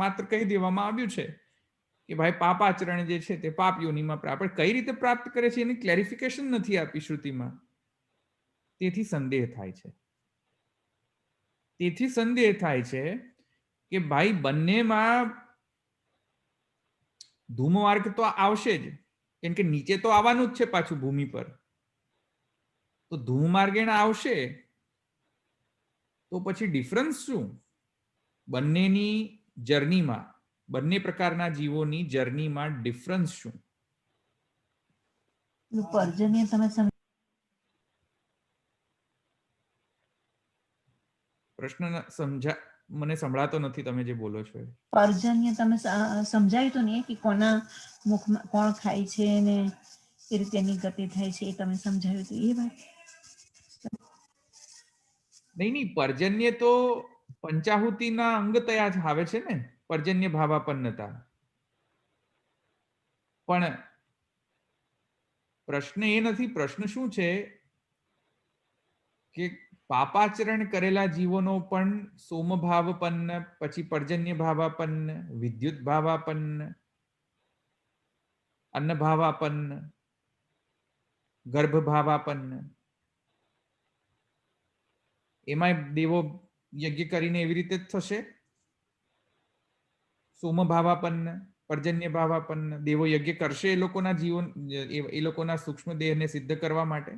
માત્ર કહી દેવામાં આવ્યું છે કે ભાઈ પાપ આચરણ જે છે તે પાપ યોનિમાં પ્રાપ્ત. કઈ રીતે પ્રાપ્ત કરે છે એની ક્લેરિફિકેશન નથી આપી શ્રુતિમાં. તેથી સંદેહ થાય છે. તેથી સંદેહ થાય છે કે ભાઈ બંનેમાં ધૂમ માર્ગ તો આવશે જ, કેમ કે નીચે તો આવવાનું જ છે પાછું ભૂમિ પર. તો ધૂમ માર્ગ આવશે તો પછી ડિફરન્સ શું બંનેની જર્નીમાં? બંને પ્રકારના જીવોની જર્નીમાં ડિફરન્સ શું? પર્જન્ય તમે પ્રશ્ન મને સંભળાતો નથી તમે જે બોલો છો. પર્જન્ય તમે સમજાયું તો નહીં કે કોના મુખમાં કોણ ખાય છે ને એ રીતે એની ગતિ થાય છે, એ તમે સમજાવ્યું તો એ વાત? નહીં, પર્જન્ય તો પંચાહુતિના અંગ તયા જ આવે છે ને, પર્જન્ય ભાવાપન્નતા. પણ પ્રશ્ન એ નથી. પ્રશ્ન શું છે કે પાપાચરણ કરેલા જીવોનો પણ સોમભાવપન્ન, પછી પર્જન્ય ભાવાપન્ન, વિદ્યુત ભાવાપન્ન, અન્ન ભાવાપન્ન, ગર્ભ ભાવાપન્ન, એમાં દેવો યજ્ઞ કરીને એવી રીતે જ થશે. સોમ ભાવાપન્ન, પર્જન્ય ભાવાપન્ન, દેવો યજ્ઞ કરશે એ લોકોના જીવન, એ લોકોના સૂક્ષ્મ દેહને સિદ્ધ કરવા માટે.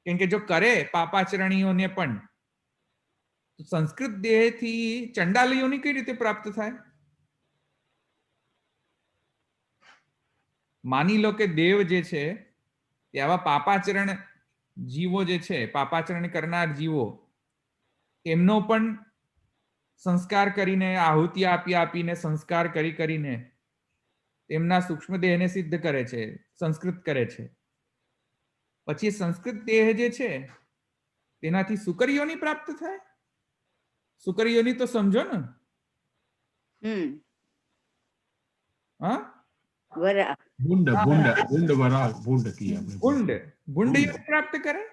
કેમ કે જો કરે પાપાચરણીઓને પણ, તો સંસ્કૃત દેહથી ચંડાલીઓની કઈ રીતે પ્રાપ્ત થાય? માની લો કે દેવ જે છે તે આવા પાપાચરણ જીવો જે છે, પાપાચરણ કરનાર જીવો, એમનો પણ સંસ્કાર કરીને, આહુતિ આપીને સંસ્કાર કરીને તેમના સૂક્ષ્મ દેહને સિદ્ધ કરે છે, સંસ્કૃત કરે છે. પછી સંસ્કૃત દેહ જે છે તેનાથી સુકર યોની પ્રાપ્ત થાય. સુકર યોની તો સમજો ને. હા, ભૂંડ વરાળ ભૂંડ કહીએ આપણે. ભૂંડ ભૂંડ. યોની પ્રાપ્ત કરે.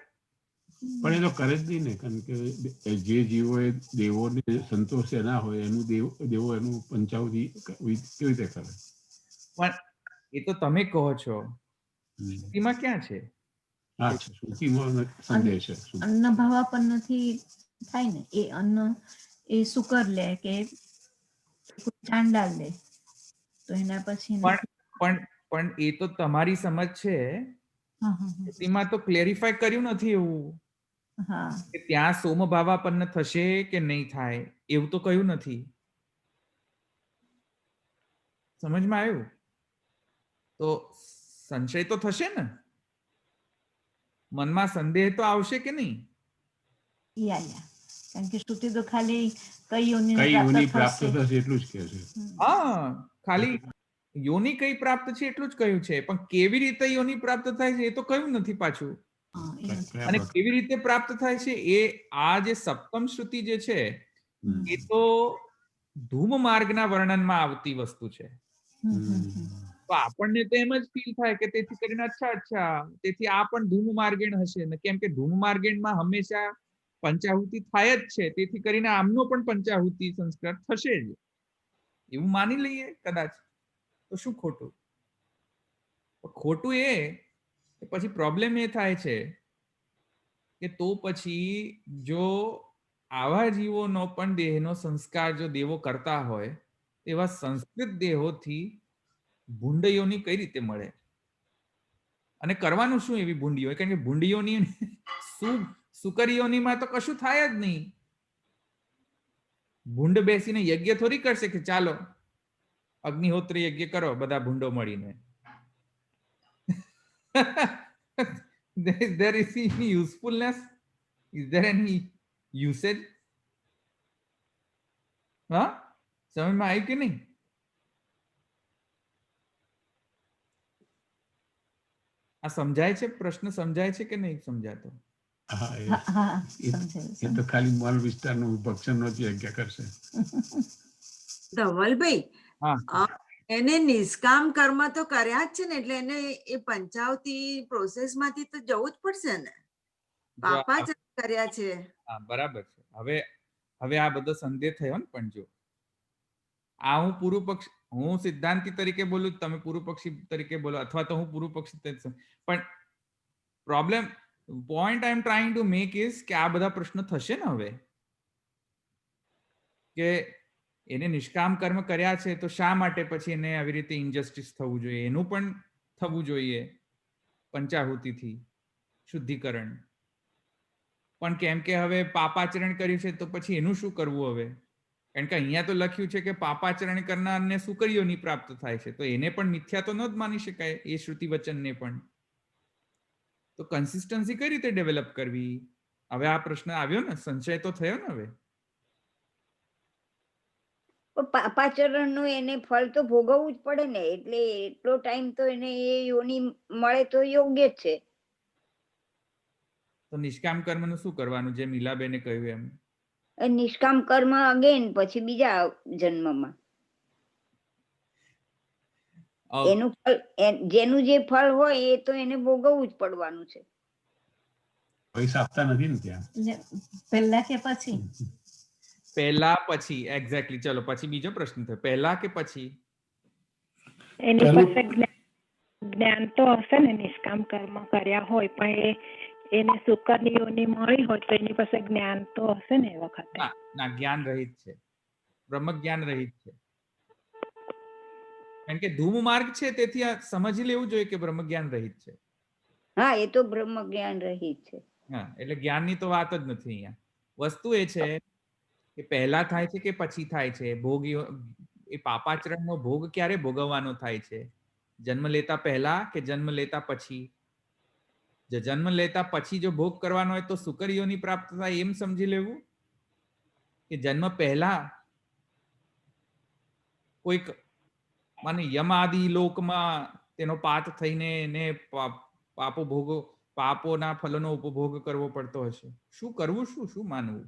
પણ એ તો કરે જ નહીં ને, કારણ કે જે જીવો એ દેવોને સંતોષે ના હોય એનું દેવો એનું પંચાવતી કેવી રીતે કરે? પણ એ તો તમે કહો છો, હમ. એમાં ક્યાં છે? હા, શ્રુતિમાં સંદેહ છે. અન્ન ભાવાપન્નથી થાય ને, એ અન્ન એ સુકર લે કે ચાંડાલ લે, તો એના પછી પણ એ તો તમારી સમજ છે. એમાં તો ક્લેરિફાય કર્યું નથી એવું કે ત્યાં સોમભાવાપન્ન થશે કે નહીં થાય, એવું તો કહ્યું નથી. સમજમાં આવ્યું? તો સંશય તો થશે ને, મનમાં સંદેહ તો આવશે કે નહીં? કારણ કે શ્રુતિ તો ખાલી કઈ યોનિને કઈ યોની પ્રાપ્ત પ્રાપ્ત થશે થશે એટલું જ કહે છે. હા, ખાલી યોની કઈ પ્રાપ્ત છે એટલું જ કહ્યું છે, પણ કેવી રીતે યોની પ્રાપ્ત થાય છે એ તો કહ્યું નથી પાછું. અને કેવી રીતે પ્રાપ્ત થાય છે એ આ જે સપ્તમ શ્રુતિ જે છે એ તો ધૂમ માર્ગના વર્ણનમાં આવતી વસ્તુ છે. તો આપણને તો એમ જ ફીલ થાય કે તેથી કરીને અચ્છા તેથી આ પણ ધૂમ માર્ગેણ હશે ને, કેમ કે ધૂમ માર્ગેણમાં હંમેશા પંચાહુતિ થાય જ છે, તેથી કરીને આમનો પણ પંચાહુતિ સંસ્કાર થશે જ, એવું માની લઈએ કદાચ. તો શું ખોટું? ખોટું એ પછી પ્રોબ્લેમ એ થાય છે કે તો પછી જો આવા જીવોનો પણ દેહનો સંસ્કાર જો દેવો કરતા હોય, એવા સંસ્કૃત દેહોથી ભૂંડયોની કઈ રીતે મળે? અને કરવાનું શું એવી ભૂંડીઓ? કારણ કે ભૂંડીઓની સુકરીઓનીમાં તો કશું થાય જ નહીં. ભૂંડ બેસીને યજ્ઞ થોડી કરશે કે ચાલો અગ્નિહોત્ર યજ્ઞ કરો બધા ભૂંડો મળીને. there is any usefulness? Is there any usage? હા, સમજમાં આવી કે નહીં? આ સમજાય છે? પ્રશ્ન સમજાય છે કે નહીં સમજાતો? એ તો ખાલી મલ વિસ્તારનું ભક્ષણનો જ યજ્ઞ કરશે. ધવલભાઈ, હા, એને નિષ્કામ કર્મ તો કર્યા જ છે ને, એટલે એને એ પંચાવતી પ્રોસેસ માંથી તો જવું જ પડશે ને. પાપાચરણ કર્યા છે. હા, બરાબર છે. હવે આ બધો સંદેહ થયો ને. પણ જો આ હું પૂર્વ પક્ષ, હું સિદ્ધાંતી તરીકે બોલું, તમે પૂર્વ પક્ષી તરીકે બોલો, અથવા તો હું પૂર્વ પક્ષી તરીકે. પણ problem, point I M trying to make is કે આ બધા પ્રશ્નો થશે ને હવે, કે એને નિષ્કામ કર્મ કર્યા છે તો શા માટે પછી એને આવી રીતે ઇનજસ્ટિસ થવું જોઈએ? એનું પણ થવું જોઈએ પંચાહુતિથી શુદ્ધિકરણ. પણ કેમ કે હવે પાપાચરણ કર્યું છે તો પછી એનું શું કરવું હવે? કારણ કે અહીંયા તો લખ્યું છે કે પાપાચરણ કરનારને સુકરીઓની પ્રાપ્ત થાય છે, તો એને પણ મિથ્યા તો ન જ માની શકાય એ શ્રુતિ વચનને પણ. તો કન્સિસ્ટન્સી કઈ રીતે ડેવલપ કરવી? હવે આ પ્રશ્ન આવ્યો ને, સંશય તો થયો ને હવે. પાપાચરણ નું એને ફળ તો ભોગવવું જ પડે ને, એટલે એટલો ટાઈમ તો એને એ યોની મળે તો યોગ્ય જ છે. તો નિષ્કામ કર્મનું શું કરવાનું, જે મીલાબેને કહ્યું એમ? નિષ્કામ કર્મ અગેન પછી બીજા જન્મમાં એનું ફળ, જેનું જે ફળ હોય એ તો એને ભોગવવું જ પડવાનું છે. પૈસા આપતા નથી ને ત્યાં. પહેલા કે પછી? પહેલા પછી, એક્ઝેક્ટલી. ચલો પછી બીજો પ્રશ્ન થયો, પહેલા કે પછી? એની પાસે જ્ઞાન તો હશે ને, નિષ્કામ કર્મ કર્યા હોય પણ એને શુકરની યોની મળી હોય તો એની પાસે જ્ઞાન તો હશે ને એ વખતે. ના, જ્ઞાન રહિત છે, બ્રહ્મ જ્ઞાન રહિત છે. કારણ કે ધૂમ માર્ગ છે, તેથી સમજી લેવું જોઈએ કે બ્રહ્મ જ્ઞાન રહિત છે. હા, એ તો બ્રહ્મ જ્ઞાન રહિત છે. હા, એટલે જ્ઞાનની તો વાત જ નથી અહીંયા. વસ્તુ એ છે કે પહેલા થાય છે કે પછી થાય છે ભોગ. એ પાપાચરણનો ભોગ ક્યારે ભોગવવાનો થાય છે? જન્મ લેતા પહેલા કે જન્મ લેતા પછી? જો જન્મ લેતા પછી જો ભોગ કરવાનો હોય તો સુકર યોની પ્રાપ્ત થાય એમ સમજી લેવું, કે જન્મ પહેલા કોઈક માને યમાદિ લોકમાં તેનો પાત થઈને એને પાપોના ફલોનો ઉપભોગ કરવો પડતો હશે? શું કરવું, શું માનવું?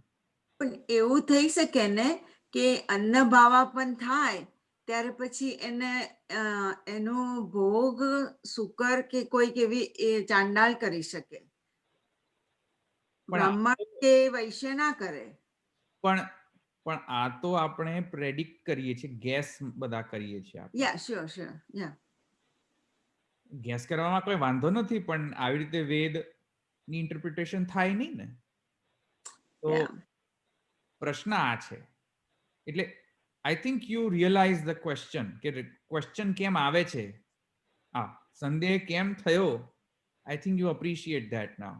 પણ એવું થઈ શકે ને કે અન્ન ભાવાપન થાય ત્યારે પછી એને એનો ભોગ સુકર કે કોઈક એવી એ ચાંડાલ કરી શકે, બ્રાહ્મણ કે વૈશ્ય ના કરે. પણ આ તો આપણે પ્રેડિક્ટ કરીએ છીએ, ગેસ બધા કરીએ છીએ આપણે. યા શ્યોર શ્યોર યા ગેસ કરવામાં કોઈ વાંધો નથી, પણ આવી રીતે વેદ ની ઇન્ટરપ્રિટેશન થાય નહીં ને. તો Yeah. પ્રશ્ન આ છે. એટલે I think you realize the question, કે ક્વેશ્ચન કેમ આવે છે, સંદેહ કેમ થયો. I think you appreciate that now.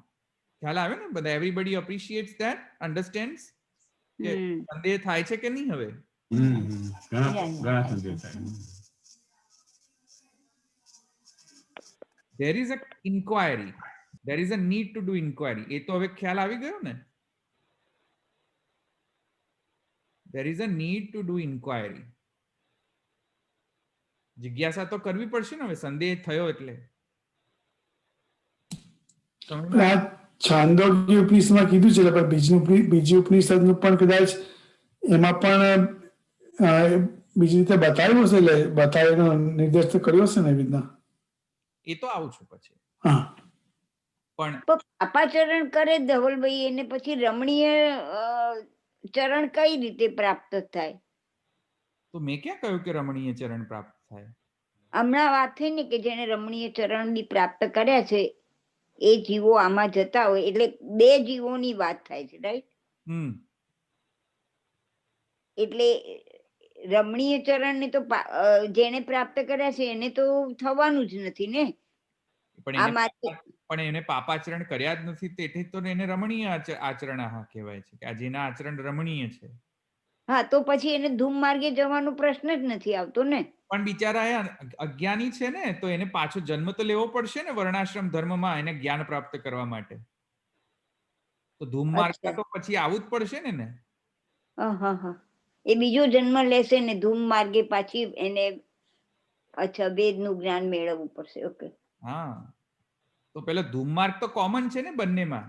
ખ્યાલ આવે ને બધા? એવરીબડી અપ્રિશિએટ્સ ધેટ, અન્ડરસ્ટેન્ડ્સ કે સંદેહ થાય છે કે નહીં હવે? ઘણા સંદેહ થાય. There is a inquiry, there is a need to do inquiry. એ તો હવે ખ્યાલ આવી ગયો ને? There is a need to do inquiry. જિજ્ઞાસા તો કરવી પડશે ને હવે, સંદેહ થયો એટલે. આ છાંદોગ્ય ઉપનિષદમાં કીધું છે, પણ બીજી ઉપનિષદનું પણ કદાચ એમાં પણ બીજી રીતે બતાવ્યું હશે, એટલે બતાવીનો નિર્દેશ તો કર્યો હશે ને એવી રીતના. એ તો આવું છું પછી. હા, પણ પાપાચરણ કરે ધવલભાઈ, એને પછી રમણીય ચરણ કઈ રીતે પ્રાપ્ત થાય? તો મેં ક્યાં કહ્યું કે રમણીય ચરણ પ્રાપ્ત થાય? હમણાં વાત થઈ ને કે જેને રમણીય ચરણ ની પ્રાપ્ત કર્યા છે એ જીવો આમાં જતા હોય, એટલે બે જીવોની વાત થાય છે, રાઈટ? એટલે રમણીય ચરણ ને તો જેને પ્રાપ્ત કર્યા છે એને તો થવાનું જ નથી ને. પણ એને પાપાચરણ કર્યા જ નથી, તેથી તો એને રમણીય આચરણ કહેવાય છે, કે આ જેના આચરણ રમણીય છે. હા, તો પછી એને ધૂમ માર્ગે જવાનો પ્રશ્ન જ નથી આવતો ને. પણ બિચારા અજ્ઞાની છે ને, તો એને પાછો જન્મ તો લેવો પડશે ને વર્ણાશ્રમ ધર્મમાં, એને જ્ઞાન પ્રાપ્ત કરવા માટે. તો ધૂમ માર્ગ તો પછી આવવું જ પડશે ને. હા, એ બીજો જન્મ લેશે ને ધૂમ માર્ગે પાછી એને વેદ નું જ્ઞાન મેળવવું પડશે. ઓકે. હા, તો પેલો ધૂમ માર્ગ તો કોમન છે ને બંનેમાં.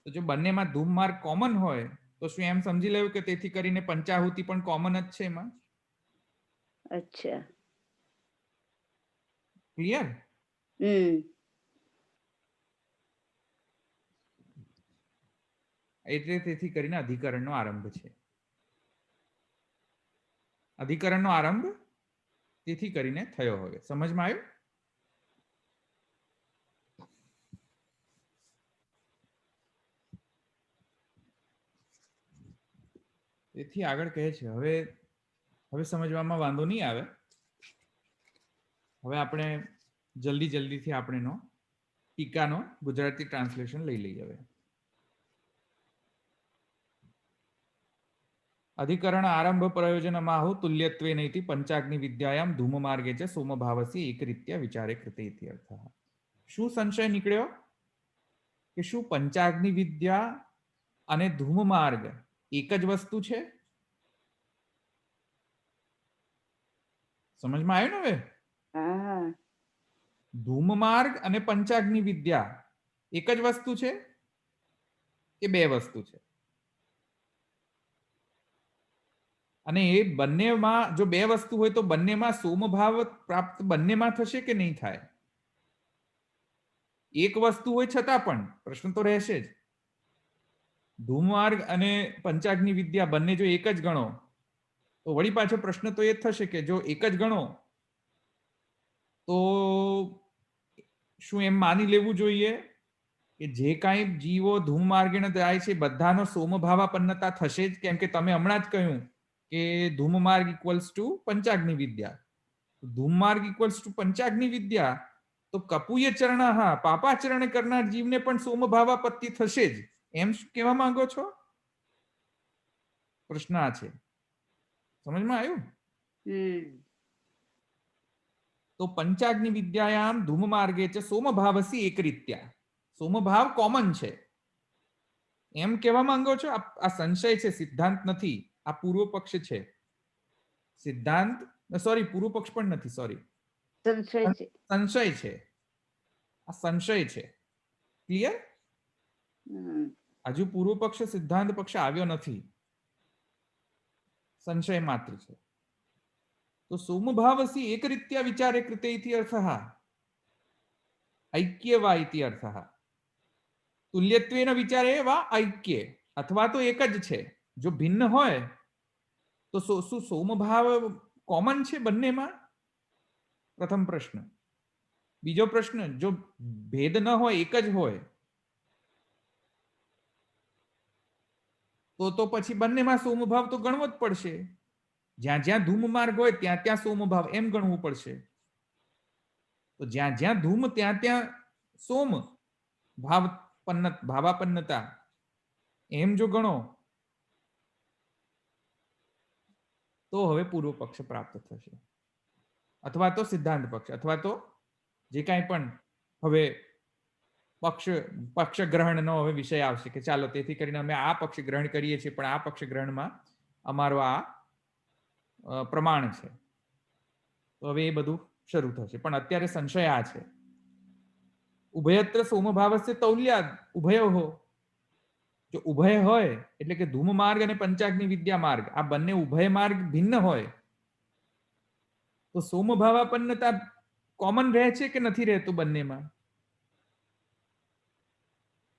તો જો બંનેમાં ધૂમ માર્ગ કોમન હોય તો શું એમ સમજી લેવું કે તેથી કરીને પંચાહુતિ પણ કોમન જ છે એમાં? અચ્છા, ક્લિયર? એટલે તેથી કરીને અધિકરણનો આરંભ છે. અધિકરણનો આરંભ તેથી કરીને થયો. હવે સમજમાં આવ્યું? તેથી આગળ કહે છે, હવે સમજવામાં વાંધો નહીં આવે. હવે આપણે જલ્દીથી આપણેનો ટીકાનો ગુજરાતી ટ્રાન્સલેશન લઈ લઈએ. હવે અધિકરણ આરંભ પ્રયોજનમાહુ તુલ્યત્વે નૈતિ પંચાગ્નિ વિદ્યાયામ ધૂમ માર્ગે ચ સોમભાવસી એકરીત્યા વિચારે કૃતે ઇતિ અર્થઃ. શું સંશય નીકળ્યો કે શું પંચાગ્નિ વિદ્યા અને ધૂમ માર્ગ એક જ વસ્તુ છે? સમજમાં આવ્યું ને? હવે ધૂમ માર્ગ અને પંચાગ્નિ વિદ્યા એક જ વસ્તુ છે કે બે વસ્તુ છે? અને એ બંનેમાં જો બે વસ્તુ હોય તો બંનેમાં સોમભાવ પ્રાપ્ત બંનેમાં થશે કે નહીં થાય? એક વસ્તુ હોય છતાં પણ પ્રશ્ન તો રહેશે જ. ધૂમ માર્ગ અને પંચાગ્નિ વિદ્યા બંને જો એક જ ગણો તો વળી પાછો પ્રશ્ન તો એ થશે કે જો એક જ ગણો તો શું એમ માની લેવું જોઈએ કે જે કાંઈ જીવો ધૂમ માર્ગે જાય છે બધાનો સોમભાવાપન્નતા થશે જ? કેમ કે તમે હમણાં જ કહ્યું કે ધૂમ માર્ગ ઇક્વલ્સ ટુ પંચાગ્નિ વિદ્યા. ધૂમ માર્ગ ઇક્વલ્સ ટુ પંચાગ્નિ વિદ્યા, તો કપુય ચરણ પાપાચરણ કરનાર જીવને પણ સોમભાવાપત્તિ થશે જ, એમ શું કહેવા માંગો છો? પ્રશ્ન આ છે. સમજમાં આવ્યું? तो पंचाग्नि विद्यायाम धूम मार्गे च सोमभावसी एकरीत्या सोमभाव कॉमन છે એમ કહેવા માંગો છો? આ સંશય છે, સિદ્ધાંત નથી. આ પૂર્વ પક્ષ છે. સિદ્ધાંત સોરી, પૂર્વ પક્ષ પણ નથી, સોરી, સંશય છે. સંશય છે. આ સંશય છે. ક્લિયર? હમ. હજુ પૂર્વ પક્ષ સિદ્ધાંત પક્ષ આવ્યો નથી, સંશય માત્ર છે. તો સોમભાવસી એકરીત્યા વિચારે કૃતે ઇતિ અર્થः ऐक्य वा इति अर्थः तुल्यत्वेन विचारे वा ऐक्ये अथवा तो एक ज छे. जो भिन्न होय तो શું સોમભાવ કોમન છે બંનેમાં? પ્રથમ પ્રશ્ન. બીજો પ્રશ્ન, જો ભેદ ન હોય, એક જ હોય, તો પછી બંનેમાં સોમભાવ તો ગણવો જ પડશે. જ્યાં જ્યાં ધૂમ માર્ગ હોય ત્યાં ત્યાં સોમભાવ એમ ગણવું પડશે. તો જ્યાં જ્યાં ધૂમ ત્યાં ત્યાં સોમ ભાવાપન્નતા એમ જો ગણો તો હવે પૂર્વ પક્ષ પ્રાપ્ત થશે, અથવા તો સિદ્ધાંત પક્ષ, અથવા તો જે કાંઈ પણ હવે પક્ષ ગ્રહણનો હવે વિષય આવશે કે ચાલો તેથી કરીને અમે આ પક્ષ ગ્રહણ કરીએ છીએ, પણ આ પક્ષ ગ્રહણમાં અમારો આ પ્રમાણ છે. તો હવે એ બધું શરૂ થશે. પણ અત્યારે સંશય આ છે, ઉભયત્ર સોમભાવસ્ય તૌલ્યાદ ઉભયોઃ. જો ઉભય હોય એટલે કે ધૂમ માર્ગ અને પંચાગ્નિ વિદ્યા માર્ગ, આ બંને ઉભય માર્ગ ભિન્ન હોય તો સોમભાવાપન્નતા કોમન રહે છે કે નથી રહેતું બંનેમાં?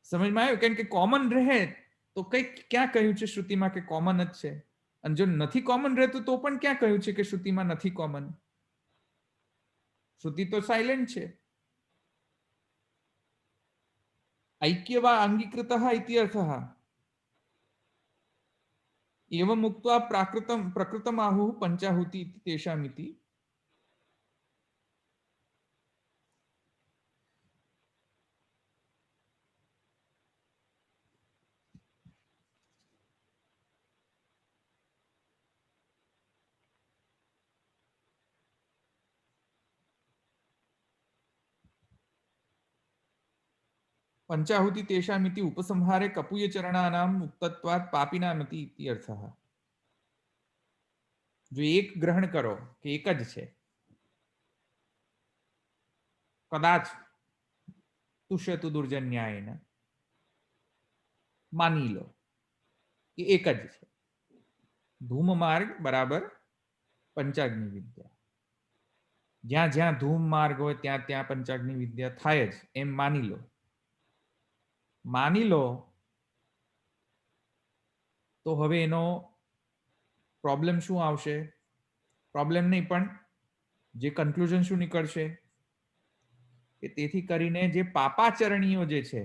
સમજમાં આવ્યું? કારણ કે કોમન રહે તો કઈ ક્યાં કહ્યું છે શ્રુતિમાં કે કોમન જ છે, અને જો નથી કોમન રહેતું તો પણ ક્યાં કહ્યું છે કે શ્રુતિમાં નથી કોમન? શ્રુતિ તો સાયલેન્ટ છે. ऐक्य वा अंगीकृतः इति अर्थः एवं उक्त्वा प्रकृतम् आहुः पंचाहुति इति तेषामिति. पंचाहुति तेषामिति उपसंहारे कपूय चरणानां मुक्तत्वात् पापिनामिति इति अर्थः. जो एक ग्रहण करो कि एक ज छे, कदाच तुष्यतु दुर्जन्यायेन मानी लो कि एक ज छे. धूम मार्ग बराबर पंचाग्नि विद्या. ज्यां ज्यां धूम मार्ग होय त्यां त्यां पंचाग्नि विद्या थाय ज एम मानी लो. मानी लो तो હવે એનો પ્રોબ્લેમ શું આવશે? પ્રોબ્લેમ નહીં, પણ જે કન્ક્લુઝન શું નીકળશે કે તેથી કરીને જે પાપાચરણીઓ જે છે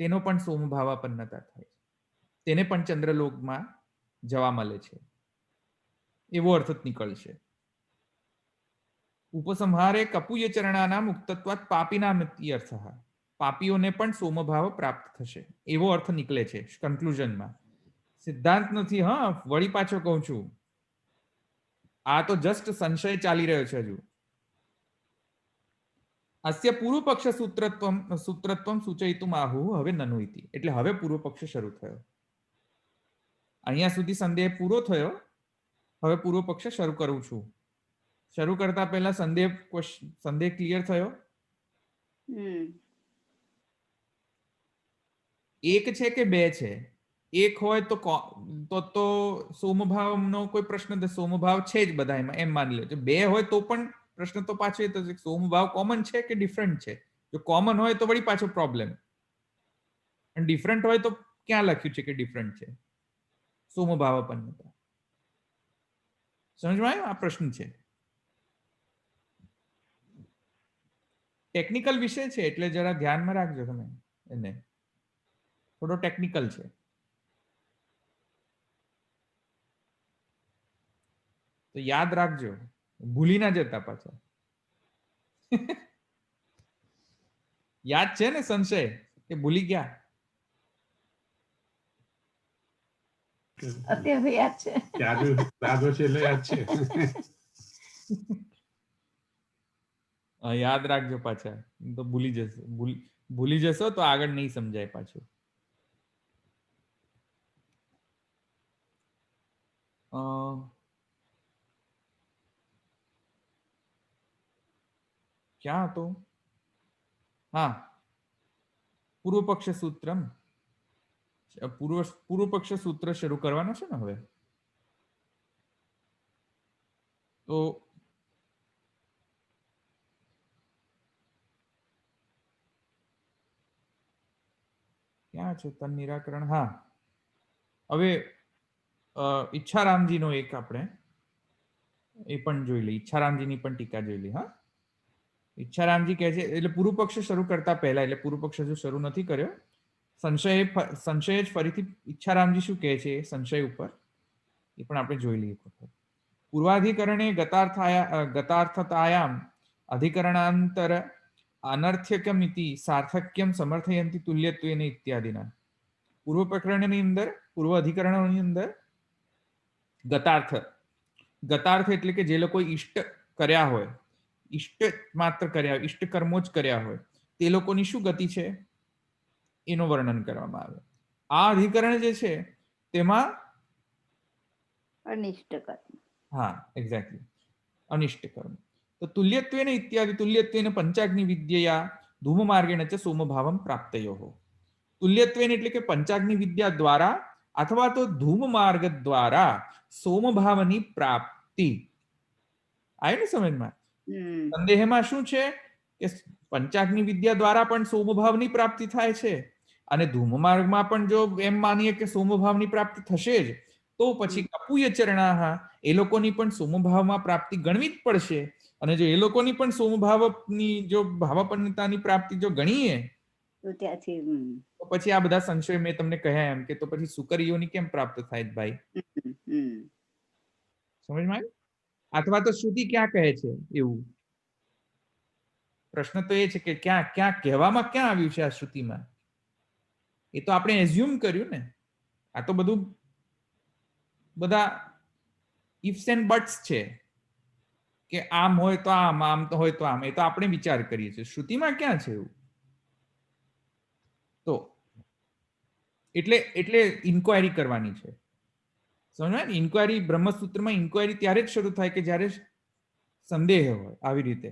તેનો પણ સોમભાવાપન્નતા થાય છે, તેને પણ ચંદ્રલોકમાં જવા મળે છે, એવો અર્થ નીકળશે. ઉપસંહારે કપૂય ચરણાના મુક્તત્વાત પાપીનામિતિ અર્થઃ. પાપીઓને પણ સોમભાવ પ્રાપ્ત થશે એવો અર્થ નીકળે છે કન્ક્લુઝનમાં. સિદ્ધાંત નથી, હા, વળી પાછો કહું છું, આ તો જસ્ટ સંશય ચાલી રહ્યો છે હજુ. અસ્ય પૂર્વ પક્ષ સૂત્રત્વમ સૂચયિતુમ આહુઃ હવે નનુ ઇતિ. એટલે હવે પૂર્વ પક્ષ શરૂ થયો. અહીંયા સુધી સંદેહ પૂરો થયો, હવે પૂર્વ પક્ષ શરૂ કરું છું. શરૂ કરતા પહેલા સંદેહ ક્લિયર થયો? એક છે કે બે છે? એક હોય તો સોમભાવનો કોઈ પ્રશ્ન નથી, સોમભાવ છે જ બધામાં એમ માની લો. જો બે હોય તો પણ પ્રશ્ન તો પાછો એ થશે સોમભાવ કોમન છે કે ડિફરન્ટ છે. જો કોમન હોય તો વળી પાછો પ્રોબ્લેમ, અને ડિફરન્ટ હોય તો ક્યાં લખ્યું છે કે ડિફરન્ટ છે? સોમભાવાપન્નતા. સમજમાં આવ્યું? આ પ્રશ્ન છે, ટેકનિકલ વિષય છે, એટલે જરા ધ્યાનમાં રાખજો તમે એને. થોડો ટેકનિકલ છે. તો યાદ રાખજો, ભૂલી ના જતા પાછા. યાદ છે ને સંશય કે ભૂલી ગયા? અત્યારે યાદ છે. યાદો છે એટલે યાદ છે. યાદ રાખજો પાછા, તો ભૂલી જશો તો આગળ નહીં સમજાય પાછું. ક્યાં હતો? હા, પૂર્વ પક્ષ સૂત્રમ. પૂર્વ પક્ષ સૂત્ર શરૂ કરવાનો છે ને હવે. તો ક્યાં છે તન નિરાકરણ? હા, હવે ઈચ્છારામજીનો એક આપણે એ પણ જોઈ લઈએ. ઈચ્છારામજીની પણ ટીકા જોઈ લઈએ. હા, ઈચ્છારામજી કહે છે, એટલે પૂર્વ પક્ષ શરૂ કરતા પહેલા, એટલે પૂર્વ પક્ષ જો શરૂ નથી કર્યો, સંશય જ ફરીથી ઈચ્છારામજી શું કહે છે સંશય ઉપર, એ પણ આપણે જોઈ લઈએ. પૂર્વાધિકરણે ગતાર્થતાયામ અધિકરણાંતર અનર્થ્યકમિતિ સાર્થક્યમ સમર્થયંતિ તુલ્યત્વેન ઇત્યાદિના. પૂર્વ પ્રકરણની અંદર, પૂર્વ અધિકરણોની અંદર ગતાર્થ એટલે કે જે લોકો ઈષ્ટ કર્યા હોય, ઈષ્ટ માત્ર કર્યા, ઈષ્ટ કર્મો જ કર્યા હોય, તે લોકોની શું ગતિ છે એનું વર્ણન કરવામાં આવે. આ અધિકરણ જે છે તેમાં અનિષ્ટ કર્મ. હા, એક્ઝેક્ટલી, અનિષ્ટ કર્મ. તો તુલ્યત્વેન ઇત્યાદિ, તુલ્યત્વેન પંચાગ્નિ વિદ્યયા ધૂમ માર્ગેણ ચ સોમભાવમ પ્રાપ્તયોઃ. તુલ્યત્વેન એટલે કે પંચાગ્નિ વિદ્યા દ્વારા અથવા તો ધૂમ માર્ગ દ્વારા સોમભાવની પ્રાપ્તિ. આવી ને સમજમાં? સંદેહમાં શું છે કે પંચાગ્નિ વિદ્યા દ્વારા પણ સોમભાવની પ્રાપ્તિ થાય છે, અને ધૂમ માર્ગમાં પણ જો એમ માનીએ કે સોમભાવની પ્રાપ્તિ થશે જ, તો પછી કપુય ચરણાહ એ લોકોની પણ સોમભાવમાં પ્રાપ્તિ ગણવી જ પડશે. અને જો એ લોકોની પણ સોમભાવની જો ભાવપન્નતાની પ્રાપ્તિ જો ગણીએ તો ત્યાંથી તો પછી આ બધા સંશય મેં તમને કહ્યા એમ કે તો પછી સુકરીઓની કેમ પ્રાપ્ત થાય ભાઈ? સમજમાં આવ્યું? અથવા તો શ્રુતિ ક્યાં કહે છે એવું? પ્રશ્ન તો એ છે કે ક્યાં કહેવામાં ક્યાં આવ્યું છે આ શ્રુતિમાં? એ તો આપણે એઝ્યુમ કર્યું ને. આ તો બધું બધા ઇફ્સ એન્ડ બટ્સ છે કે આમ હોય તો આમ, આમ તો હોય તો આમ. એ તો આપણે વિચાર કરીએ છીએ. શ્રુતિમાં ક્યાં છે એવું? તો એટલે ઇન્ક્વાયરી કરવાની છે. સમજાય ને? ઇન્ક્વાયરી બ્રહ્મસૂત્રમાં ઇન્ક્વાયરી ત્યારે જ શરૂ થાય કે જ્યારે સંદેહ હોય આવી રીતે.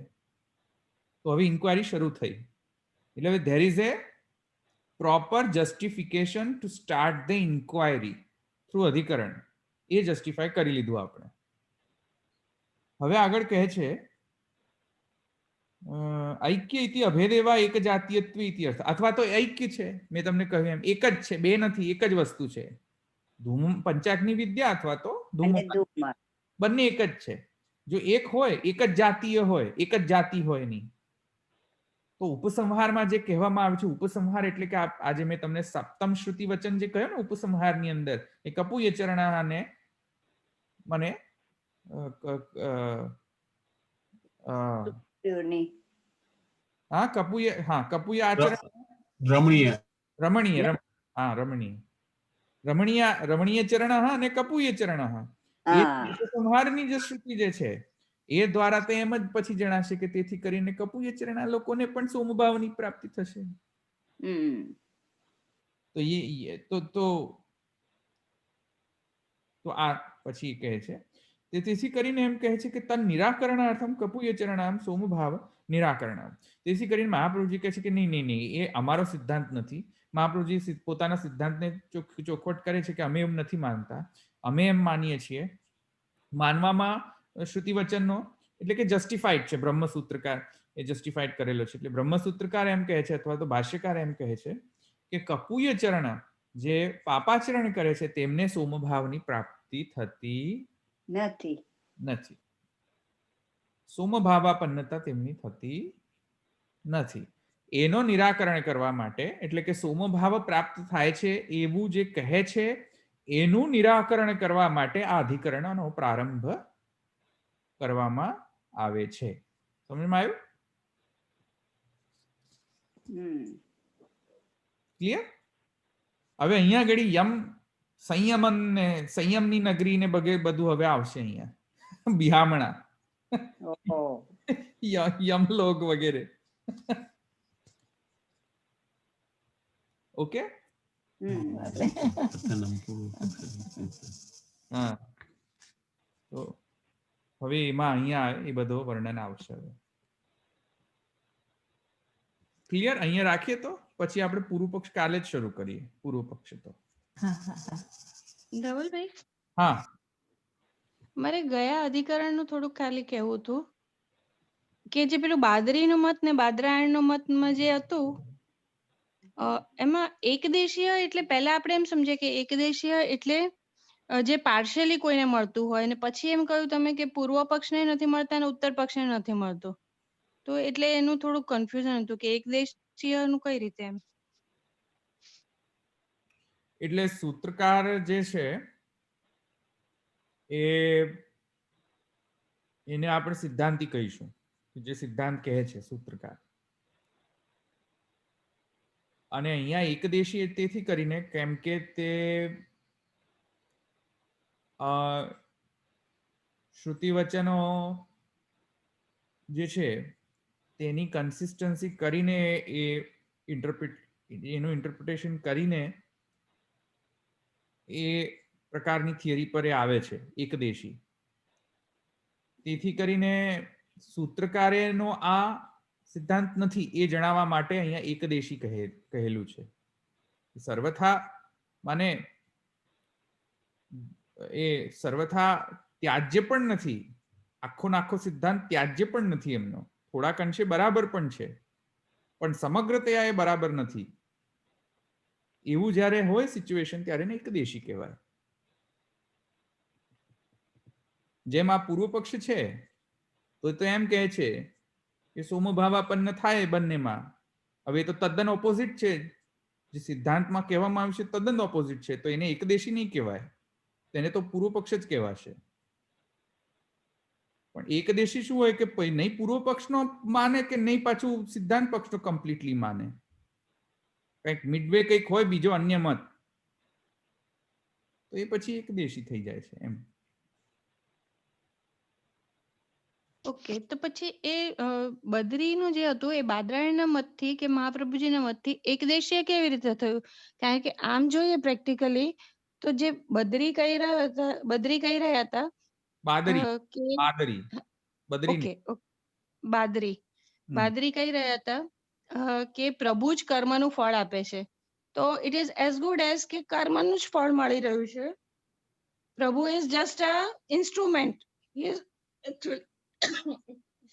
તો હવે ઇન્ક્વાયરી શરૂ થઈ, એટલે હવે there is a proper justification to start the inquiry through અધિકરણ. એ જસ્ટિફાય કરી લીધું આપણે. હવે આગળ કહે છે ઐક્ય ઇતિ અભેદેવા એક જાતીયત્વ ઇતિ અર્થ. અથવા તો ઐક્ય છે, મેં તમને કહ્યું એમ એક જ છે, બે નથી, એક જ વસ્તુ છે. ધૂમ પંચાગ્નિ વિદ્યા અથવા તો ધૂમ બંને એક જ છે. જો એક હોય, એક જ જાતીય હોય, એક જ જાતિ હોય નહીં, તો ઉપસંહારમાં જે કહેવામાં આવે છે, ઉપસંહાર એટલે કે આજે મેં તમને સપ્તમ શ્રુતિ વચન જે કહ્યું ને ઉપસંહારની અંદર, એ કપુય ચરણા ને મને કપુય આચરણ રમણીય ચરણ અને કપુય ચરણ. એ ઉપસંહારની જે શ્રુતિ જે છે એ દ્વારા તો એમ જ પછી જણાશે કે તેથી કરીને કપુય ચરણા લોકોને પણ સોમભાવની પ્રાપ્તિ થશે. તો આ પછી કહે છે, તેથી કરીને એમ કહે છે કે તન નિરાકરણાર્થમ કપુય ચરણામ સોમભાવ નિરાકરણામ. તેથી કરીને મહાપ્રભુજી કહે છે કે નહીં, એ અમારો સિદ્ધાંત નથી. મહાપ્રભુજી પોતાના સિદ્ધાંતને ચોખવટ કરે છે કે અમે એમ નથી માનતા. અમે એમ માનીએ છીએ, માનવામાં શ્રુતિ વચનનો એટલે કે જસ્ટિફાઈડ છે. બ્રહ્મસૂત્રકાર એ જસ્ટિફાઈડ કરેલો છે. એટલે બ્રહ્મસૂત્રકાર એમ કહે છે અથવા તો ભાષ્યકાર એમ કહે છે કે કપુય ચરણ જે પાપાચરણ કરે છે તેમને સોમભાવની પ્રાપ્તિ થતી નથી. સોમભાવાપન્નતા તેમની થતી નથી. એનો નિરાકરણ કરવા માટે, એટલે કે સોમભાવ પ્રાપ્ત થાય છે એવું જે કહે છે એનું નિરાકરણ કરવા માટે આ અધિકરણનો પ્રારંભ કરવામાં આવે છે. સમજમાં આવ્યું? ક્લિયર? હવે અહીંયા ઘડી યમ સંયમન ને સંયમની નગરી ને બધું હવે આવશે અહીંયા બિહામણા. यमलोक वगैरह. ओके. કથનમ પૂર્વપક્ષ. હા, તો હવે એમાં અહીંયા એ બધો વર્ણન આવશે. ક્લિયર? અહીંયા રાખીએ તો પછી આપણે પૂર્વ પક્ષ કાલે જ શરૂ કરીએ. પૂર્વ પક્ષ તો હા હા હા ધવલભાઈ, હા, મારે ગયા અધિકરણનું થોડુંક ખાલી કહેવું હતું કે જે પેલું બાદરીનો મત ને બાદરાયણનો મતમાં જે હતું એમાં એકદેશીય એટલે પહેલા આપણે એમ સમજીએ કે એકદેશીય એટલે જે પાર્શિયલી કોઈને મળતું હોય અને પછી એમ કહ્યું તમે કે પૂર્વ પક્ષને નથી મળતા અને ઉત્તર પક્ષને નથી મળતું, તો એટલે એનું થોડું કન્ફ્યુઝન હતું કે એકદેશીયનું કઈ રીતે એમ. એટલે સૂત્રકાર જે છે એને આપણે સિદ્ધાંતી કહીશું. જે સિદ્ધાંત કહે છે સૂત્રકાર. અને અહીંયા એકદેશી તેથી કરીને કેમ કે તે શ્રુતિ વચનો જે છે તેની કન્સિસ્ટન્સી કરીને એનું ઇન્ટરપ્રિટેશન કરીને એ પ્રકારની થિયરી પર આવે છે એકદેશી. તેથી કરીને સૂત્રકારેનો આ સિદ્ધાંત નથી એ જણાવવા માટે અહીંયા એકદેશી કહેલું છે. સર્વથા માને એ સર્વથા ત્યાજ્ય પણ નથી. આખો નાખો સિદ્ધાંત ત્યાજ્ય પણ નથી એમનો. થોડાક અંશે બરાબર પણ છે, પણ સમગ્રતયા એ બરાબર નથી. એવું જ્યારે હોય સિચ્યુએશન ત્યારે એને એકદેશી કહેવાય. જેમ આ પૂર્વ પક્ષ છે તો એમ કહે છે કે સોમભાવાપન્ન થાય બંનેમાં. હવે તો તદ્દન ઓપોઝિટ છે. જે સિદ્ધાંતમાં કહેવામાં આવ્યું છે તદ્દન ઓપોઝિટ છે, તો એને એકદેશી નહીં કહેવાય, તેને તો પૂર્વ પક્ષ જ કહેવાશે. પણ એકદેશી શું હોય કે નહીં પૂર્વ પક્ષનો માને કે નહીં પાછું સિદ્ધાંત પક્ષનો કમ્પ્લીટલી માને. કંઈક મિડવે કંઈક હોય બીજો અન્ય મત, તો એ પછી એકદેશી થઈ જાય છે એમ. ઓકે, તો પછી એ બદ્રીનું જે હતું એ બાદરાયણના મતથી કે મહાપ્રભુજીના મતથી એકદેશીય કેવી રીતે થયું? કારણ કે આમ જોઈએ પ્રેક્ટિકલી તો જે બદ્રી કહી રહ્યા હતા બાદરી કે બાદરી બદરી ઓકે બાદરી કહી રહ્યા હતા કે પ્રભુ જ કર્મનું ફળ આપે છે, તો it is as good as કે કર્મનું જ ફળ મળી રહ્યું છે. પ્રભુ is just a instrument. He is actually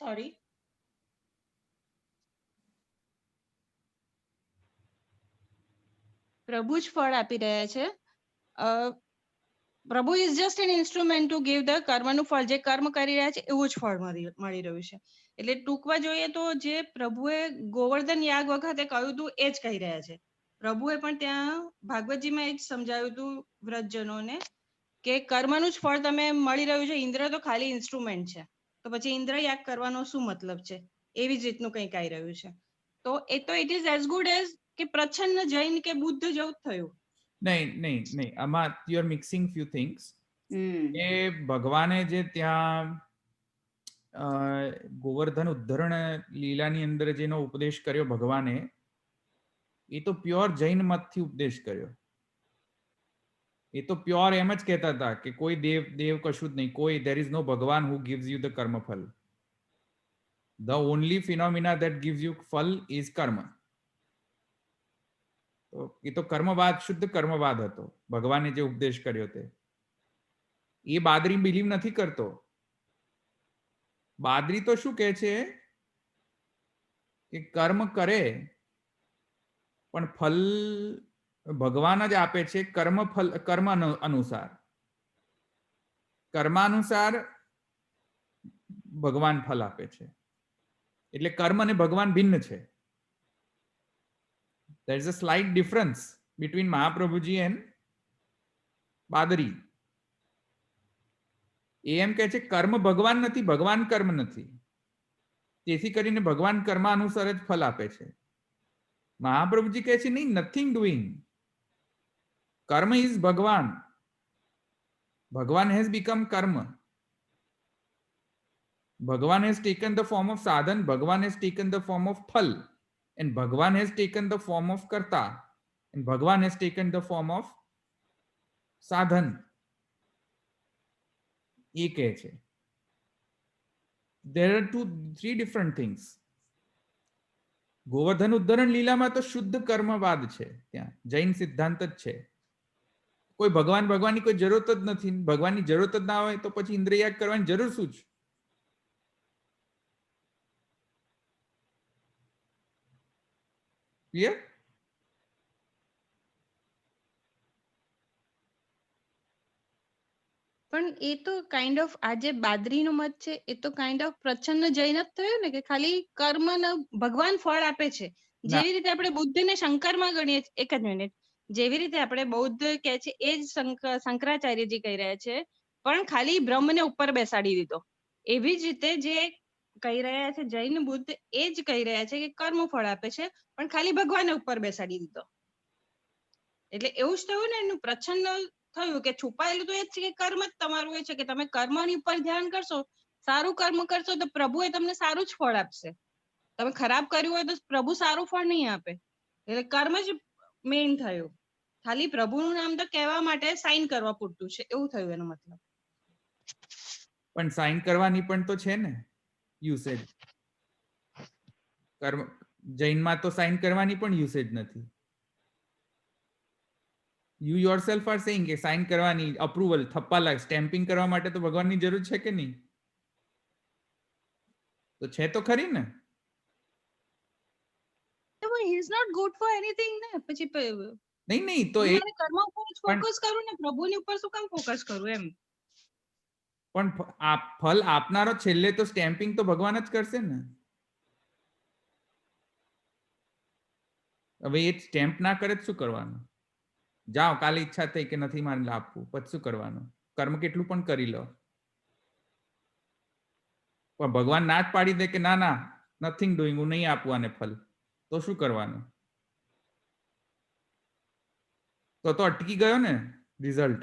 sorry પ્રભુ જ ફળ આપી રહ્યા છે. પ્રભુ is just an instrument to give the કર્મનું ફળ. જે કર્મ કરી રહ્યા છે એવું જ ફળ મળી રહ્યું છે. એટલે ટૂંકમાં જોઈએ તો જે પ્રભુએ ગોવર્ધન યાગ વખતે કહ્યું હતું એ જ કહી રહ્યા છે. પ્રભુએ પણ ત્યાં ભાગવતજીમાં એ જ સમજાવ્યું હતું વ્રતજનોને કે કર્મનું જ ફળ તમે મળી રહ્યું છે. ઇન્દ્ર તો ખાલી ઇન્સ્ટ્રુમેન્ટ છે, તો પછી ઇન્દ્ર યાગ કરવાનો શું મતલબ છે? એવી જ રીતનું કંઈક આવી રહ્યું છે. તો એ તો it is as good as કે પ્રચ્છન્ન જૈન કે બુદ્ધ જેવું થયું. નહીં આમાં you are mixing few things. એ ભગવાને જે ત્યાં ગોવર્ધન ઉદ્ધરણ લીલાની અંદર જેનો ઉપદેશ કર્યો ભગવાને, એ તો પ્યોર જૈન મતથી ઉપદેશ કર્યો. એ તો પ્યોર એમ જ કહેતા હતા કે કોઈ દેવ કશું જ નહીં, કોઈ there is no ભગવાન who gives you the કર્મફલ. The only phenomena that gives you ફલ is કર્મ. તો એ તો કર્મવાદ, શુદ્ધ કર્મવાદ હતો ભગવાને જે ઉપદેશ કર્યો તે. એ બાદરી બિલીવ નથી કરતો. બાદરી તો શું કહે છે કે કર્મ કરે પણ ફલ ભગવાન જ આપે છે. કર્મ અનુસાર, કર્માનુસાર ભગવાન ફલ આપે છે. એટલે કર્મ અને ભગવાન ભિન્ન છે. There is a slight difference between Mahaprabhuji and Badari. એ એમ કહે છે કર્મ ભગવાન નથી, ભગવાન કર્મ નથી, તેથી કરીને ભગવાન કર્માનુસાર જ ફલ આપે છે. મહાપ્રભુજી કહે છે નહીં, નથિંગ ડુઈંગ. કર્મ ઇઝ ભગવાન. ભગવાન હેઝ બીકમ કર્મ. Bhagavan has taken the form of sadhan, Bhagavan has taken the form of phal, and Bhagavan has taken the form of karta, and Bhagavan has taken the form of sadhan. એ કહે છે. There are three different things. Govardhan ઉદ્ધરણ લીલામાં તો શુદ્ધ કર્મવાદ છે, ત્યાં જૈન સિદ્ધાંત જ છે. કોઈ ભગવાનની કોઈ જરૂરત જ નથી. ભગવાનની જરૂરત જ ના હોય તો પછી ઇન્દ્રિયાગ કરવાની જરૂર શું છે? ક્લિયર? પણ એ તો કાઇન્ડ ઓફ આ જે બાદરીનો મત છે એ તો કાઇન્ડ ઓફ પ્રચ્છન્ન જૈન જ થયો ને, કે ખાલી કર્મ ભગવાન ફળ આપે છે. જેવી રીતે આપણે બુદ્ધને શંકરમાં ગણીએ છીએ, એક જ મિનિટ, જેવી રીતે આપણે બૌદ્ધ કહે છે એ જ શંકરાચાર્યજી કહી રહ્યા છે, પણ ખાલી બ્રહ્મને ઉપર બેસાડી દીધો. એવી જ રીતે જે કહી રહ્યા છે જૈન બુદ્ધ એ જ કહી રહ્યા છે કે કર્મ ફળ આપે છે, પણ ખાલી ભગવાનને ઉપર બેસાડી દીધો. એટલે એવું જ થયું ને, એનું પ્રચ્છન્ન થયું કે છુપાયેલું તો એ જ છે કે કર્મ જ તમારું એ છે કે તમે કર્મની ઉપર ધ્યાન કરશો, સારું કર્મ કરશો તો પ્રભુ એ તમને સારું જ ફળ આપશે. તમે ખરાબ કર્યું હોય તો પ્રભુ સારું ફળ નહીં આપે. એટલે કર્મ જ મેઇન થયું. ખાલી પ્રભુનું નામ તો કહેવા માટે સાઇન કરવા પૂરતું છે, એવું થયું એનો મતલબ. પણ સાઇન કરવાની પણ તો છે ને યુસેજ. કર્મ જૈનમાં તો સાઇન કરવાની પણ યુસેજ નથી. યુ યોરસેલ્ફ આર સેઇંગ કે સાઇન કરવાની, અપ્રુવલ, થપ્પા લાગ, સ્ટેમ્પિંગ કરવા માટે તો ભગવાનની જરૂર છે કે નહીં? તો છે તો ખરી ને. He is not good for anything ને. પછી નહીં તો એ કર્મ ઉપર ફોકસ કરું ને, પ્રભુની ઉપર શું કામ ફોકસ કરું એમ. પણ આ ફલ આપનારો છેલ્લે તો સ્ટેમ્પિંગ તો ભગવાન જ કરશે ને. હવે એ સ્ટેમ્પ ના કરે તો શું કરવાનું? જાઓ, કાલે ઈચ્છા થઈ કે નથી મારે આપવું, પછી શું કરવાનું? કર્મ કેટલું પણ કરી લો, પણ ભગવાન ના જ પાડી દે કે ના ના, નથિંગ ડુઈંગ, હું નહીં આપવું આને ફલ, તો શું કરવાનું? તો અટકી ગયો ને રિઝલ્ટ.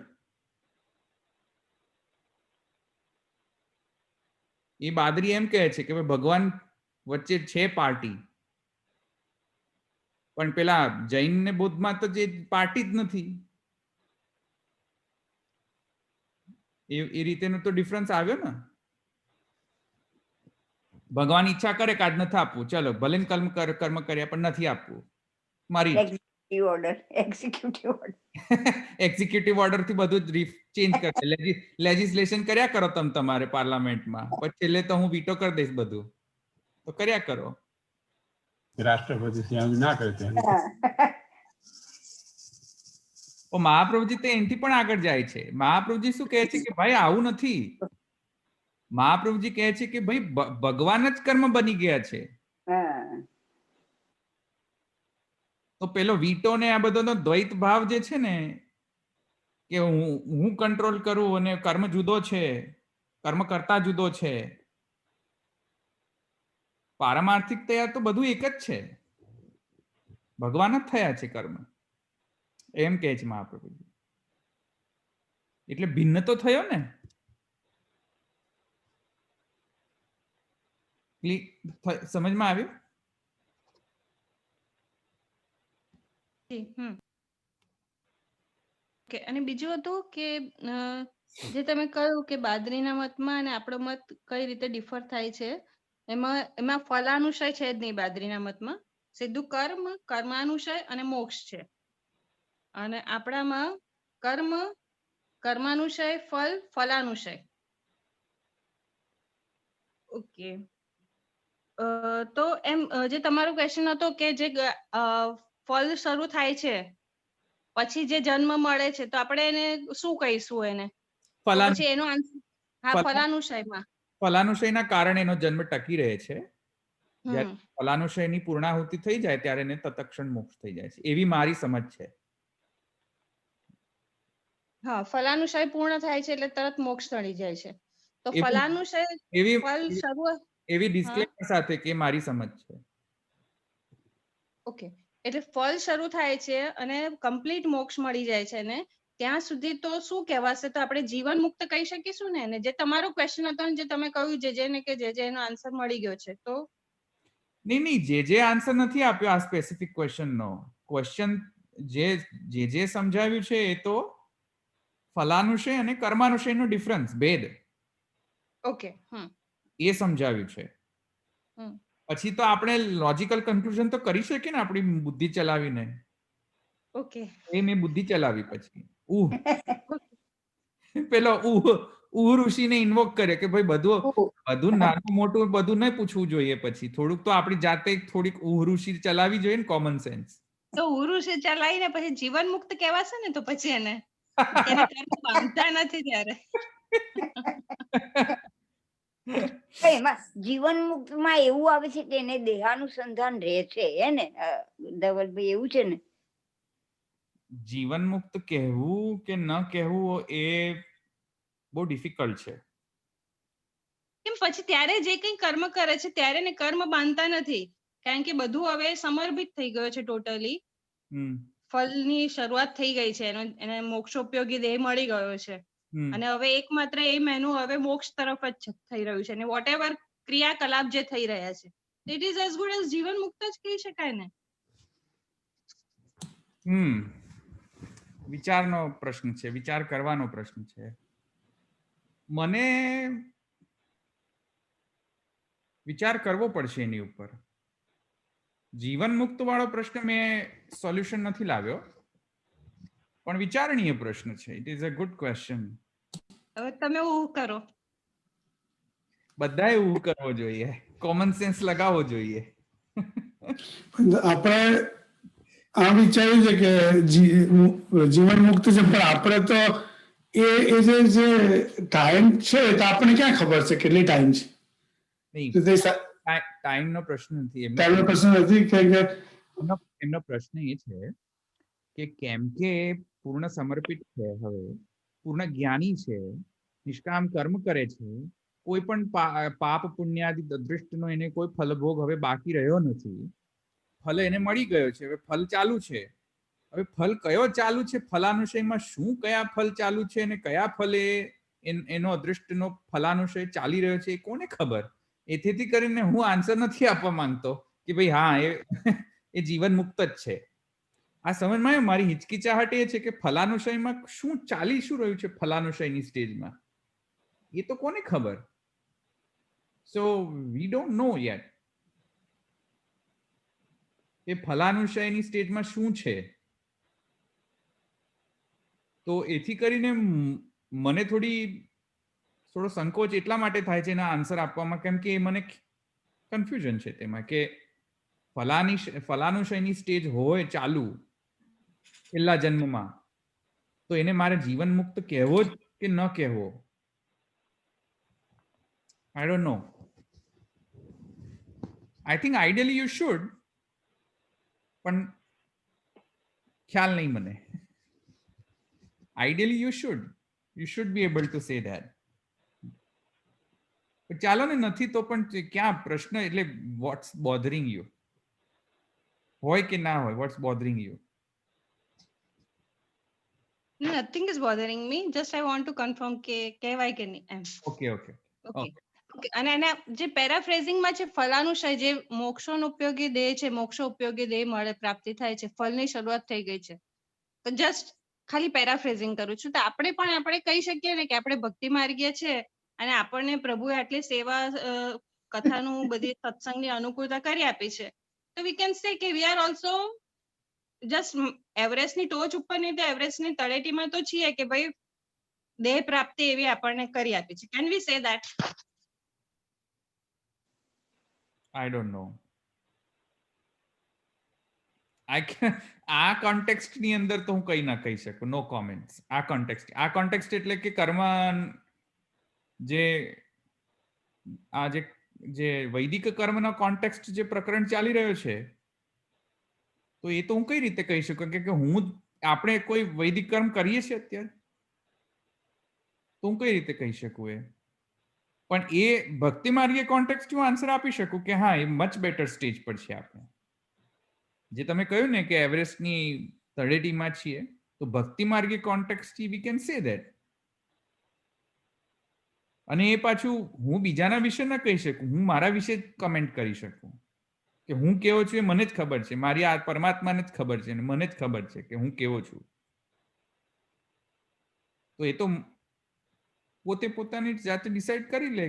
એ બાદરી એમ કહે છે કે ભગવાન વચ્ચે છે પાર્ટી, પણ પેલા જૈન ને બૌદ્ધમાં તો જે પાર્ટી જ નથી. એ રીતેનો તો ડિફરન્સ આવ્યો ને. ભગવાન ઈચ્છા કરે કે આજ નથી આપવું, ચલો ભલે કર્મ કર્યા પણ નથી આપવું, મારી એક્ઝિક્યુટિવ ઓર્ડર થી બધું જ ચેન્જ કરે, લેજિસ્લેશન કર્યા કરો તમે તમારે પાર્લામેન્ટમાં, પછી છેલ્લે તો હું વીટો કરી દઈશ બધું, તો કર્યા કરો. રાષ્ટ્રપતિ શ્યામ ના કરે ત્યાં. મહાપ્રભુજી તો એનાથી પણ આગળ જાય છે. મહાપ્રભુજી શું કહે છે કે ભાઈ આવું નથી. મહાપ્રભુજી કહે છે કે ભાઈ ભગવાન જ કર્મ બની ગયા છે. તો પેલો વીટો ને આ બધો દ્વૈત ભાવ જે છે ને, કે હું કંટ્રોલ કરું અને કર્મ જુદો છે, કર્મ કરતા જુદો છે. પારમાર્થિક તૈયાર તો બધું એક જ છે, ભગવાન જ થયા છે કર્મ, એમ કહે છે મહાપ્રભુજી. એટલે ભિન્ન તો થયો ને. સમજમાં આવ્યું? અને બીજું હતું કે જે તમે કહ્યું કે બાદરીના મતમાં અને આપણો મત કઈ રીતે ડિફર થાય છે, એમાં ફલાનુશય છે જ નહીં બાદરીના મતમાં. સીધું કર્મ, કર્માનુશય અને મોક્ષ છે. અને આપણામાં કર્મ, કર્માનુશય, ફલ, ફલાનુશય. ઓકે. તો એમ જે તમારો ક્વેશ્ચન હતો કે જે ફલ શરૂ થાય છે પછી જે જન્મ મળે છે, તો આપણે એને શું કહીશું? એને પછી એનો આન્સર ફલાનુશયમાં, ફલાનુશયના કારણે એનો જન્મ ટકી રહે છે. જ્યારે ફલાનુશયની પૂર્ણાહુતિ થઈ જાય ત્યારે એને તત્ક્ષણ મોક્ષ થઈ જાય છે, એવી મારી સમજ છે. હા, ફલાનુશય પૂર્ણ થાય છે એટલે તરત મોક્ષ મળી જાય છે. તો ફલાનુશય ફલ શરૂઆત એવી ડિસ્ક્લેમર સાથે કે મારી સમજ છે. ઓકે, એટલે ફલ શરૂ થાય છે અને કમ્પ્લીટ મોક્ષ મળી જાય છે ને ત્યાં સુધી તો શું કહેવાશે, તો આપણે જીવન મુક્ત કહી શકીશું ને એને. જે તમારો ક્વેશ્ચન હતો ને જે તમે કહ્યું જેને કે જે એનો આન્સર મળી ગયો છે, તો નહીં, જે આન્સર નથી આપ્યો આ સ્પેસિફિક ક્વેશ્ચનનો. ક્વેશ્ચન જે સમજાવ્યું છે એ તો ફલાનુશય અને કર્માનુશયનો ડિફરન્સ, ભેદ, ઓકે. એ સમજાવ્યું છે. પછી તો આપણે લોજિકલ કન્ક્લુઝન તો કરી શકીએ ને આપણી બુદ્ધિ ચલાવીને. ઓકે. એ મેં બુદ્ધિ ચલાવી પછી પેલો ઋષિને ઇન્વોક કરે કે ભાઈ બધું નાનું મોટું બધું નહીં પૂછવું જોઈએ. પછી થોડુંક તો આપણી જાતે થોડીક ઋષિ ચલાવી જોઈએ ને, કોમન સેન્સ. તો ઉરુષે ચલાવીને પછી જીવન મુક્ત કહેવાશે ને. તો પછી એને કર્મ બાંધતા નથી ત્યારે. એમાં જીવન મુક્તમાં એવું આવે છે કે એને દેહાનુસંધાન રહે છે, હે ને ધવલભાઈ? એવું છે ને? જીવન મુક્ત કહેવું કે ન કહેવું એ બહુ ડિફિકલ્ટ છે. કેમ પછી ત્યારે જે કંઈ કર્મ કરે છે ત્યારે એને કર્મ બાંધતા નથી, કારણ કે બધું હવે સમર્પિત થઈ ગયો છે ટોટલી. ફલની શરૂઆત થઈ ગઈ છે, એને મોક્ષોપયોગી દેહ મળી ગયો છે, અને હવે એકમાત્ર એમ એનું હવે મોક્ષ તરફ જ થઈ રહ્યું છે. અને વોટ એવર ક્રિયાકલાપ જે થઈ રહ્યા છે, it is as good as જીવન મુક્ત જ કહી શકાય ને. વિચારનો પ્રશ્ન છે, વિચાર કરવાનો પ્રશ્ન છે. મને વિચાર કરવો પડશે એની ઉપર. જીવન મુક્ત વાળો પ્રશ્ન મેં સોલ્યુશન નથી લાવ્યો, પણ વિચારણીય પ્રશ્ન છે. It is a good question. હવે તમે એવું કરો, બધાએ એવું કરવો જોઈએ, કોમન સેન્સ લગાવવો જોઈએ. આપણે આ વિચાર્યું છે કે જીવન મુક્ત છે, પણ આપણે તો એ જે ટાઈમ છે તો આપણને ક્યાં ખબર છે કેટલી ટાઈમ છે? ટાઈમનો પ્રશ્ન નથી. ટાઈમનો પ્રશ્ન નથી કે એમનો પ્રશ્ન એ છે કે કેમ કે પૂર્ણ સમર્પિત છે, હવે પૂર્ણ જ્ઞાની છે, નિષ્કામ કર્મ કરે છે, કોઈ પણ પાપ પુણ્યાદિ અદૃષ્ટનો એને કોઈ ફલભોગ હવે બાકી રહ્યો નથી. ફલ એને મળી ગયો છે, હવે ફલ ચાલુ છે. હવે ફલ કયો ચાલુ છે, ફલાનુશયમાં શું કયા ફલ ચાલુ છે અને કયા ફલે એનો અદૃષ્ટનો ફલાનુશય ચાલી રહ્યો છે, એ કોને ખબર? એથી કરીને હું આન્સર નથી આપવા માંગતો કે ભાઈ હા એ જીવન મુક્ત જ છે. આ સમજમાં આવ્યું? મારી હિચકિચાહટ એ છે કે ફલાનુશયમાં શું ચાલી શું રહ્યું છે ફલાનુશયની સ્ટેજમાં, એ તો કોને ખબર? સો વી ડોન્ટ નો યેટ એ ફલાનુશયની સ્ટેજમાં શું છે. તો એથી કરીને મને થોડો સંકોચ એટલા માટે થાય છે એના આન્સર આપવામાં, કેમ કે મને કન્ફ્યુઝન છે તેમાં કે ફલાનુશયની સ્ટેજ હોય ચાલુ છેલ્લા જન્મમાં, તો એને મારે જીવન મુક્ત કહેવો જ કે ન કહેવો? I don't know. I think ideally you should, પણ ખ્યાલ નહીં મને. Ideally you should be able to say that. ચાલો ને, નથી તો પણ ક્યાં પ્રશ્ન? એટલે વોટ્સ બોધરિંગ યુ? હોય કે ના હોય, what's bothering you? Nothing is bothering me, just I want to confirm કે કહેવાય કે નહીં એમ. ઓકે. અને એના જે પેરાફ્રેઝિંગમાં છે, ફલાનુશય જે મોક્ષોનો ઉપયોગી દેહ છે, મોક્ષો ઉપયોગી દેહ મળે, પ્રાપ્તિ થાય છે, ફલની શરૂઆત થઈ ગઈ છે. તો જસ્ટ ખાલી પેરાફ્રેઝિંગ કરું છું. તો આપણે કહી શકીએ ને કે આપણે ભક્તિ માર્ગીય છે અને આપણને પ્રભુએ આટલી સેવા કથાનું બધી સત્સંગની અનુકૂળતા કરી આપી છે, તો વી કેન સે કે વી આર ઓલ્સો જસ્ટ એવરેસ્ટની ટોચ ઉપર નહીં તો એવરેસ્ટની તળેટીમાં તો છીએ કે ભાઈ દેહ પ્રાપ્તિ એવી આપણને કરી આપી છે. Can we say that? I don't નો. આ કોન્ટેક્સ્ટ ની અંદર તો હું કઈ ના કહી શકું. નો કોમેન્ટ્સ. આ કોન્ટેક્સ્ટ એટલે કે કર્મ જે વૈદિક કર્મનો કોન્ટેક્સ્ટ જે પ્રકરણ ચાલી રહ્યો છે, તો એ તો હું કઈ રીતે કહી શકું કે આપણે કોઈ વૈદિક કર્મ કરીએ છીએ અત્યારે? તો હું કઈ રીતે કહી શકું એ? પણ એ ભક્તિ માર્ગીય કોન્ટેક્સ્ટ હું આન્સર આપી શકું કે હા, એ મચ બેટર સ્ટેજ પર છે આપણે. જે તમે કહ્યું ને કે એવરેસ્ટની તળેટીમાં છીએ, તો ભક્તિ માર્ગી કોન્ટેક્સ્ટ થી વી કેન સે ધેટ. અને એ પાછું હું બીજાના વિશે ન કહી શકું, હું મારા વિશે જ કમેન્ટ કરી શકું કે હું કેવો છું એ મને જ ખબર છે, મારી આ પરમાત્માને જ ખબર છે અને મને જ ખબર છે કે હું કેવો છું. તો એ તો પોતે પોતાની જાતે ડિસાઈડ કરી લે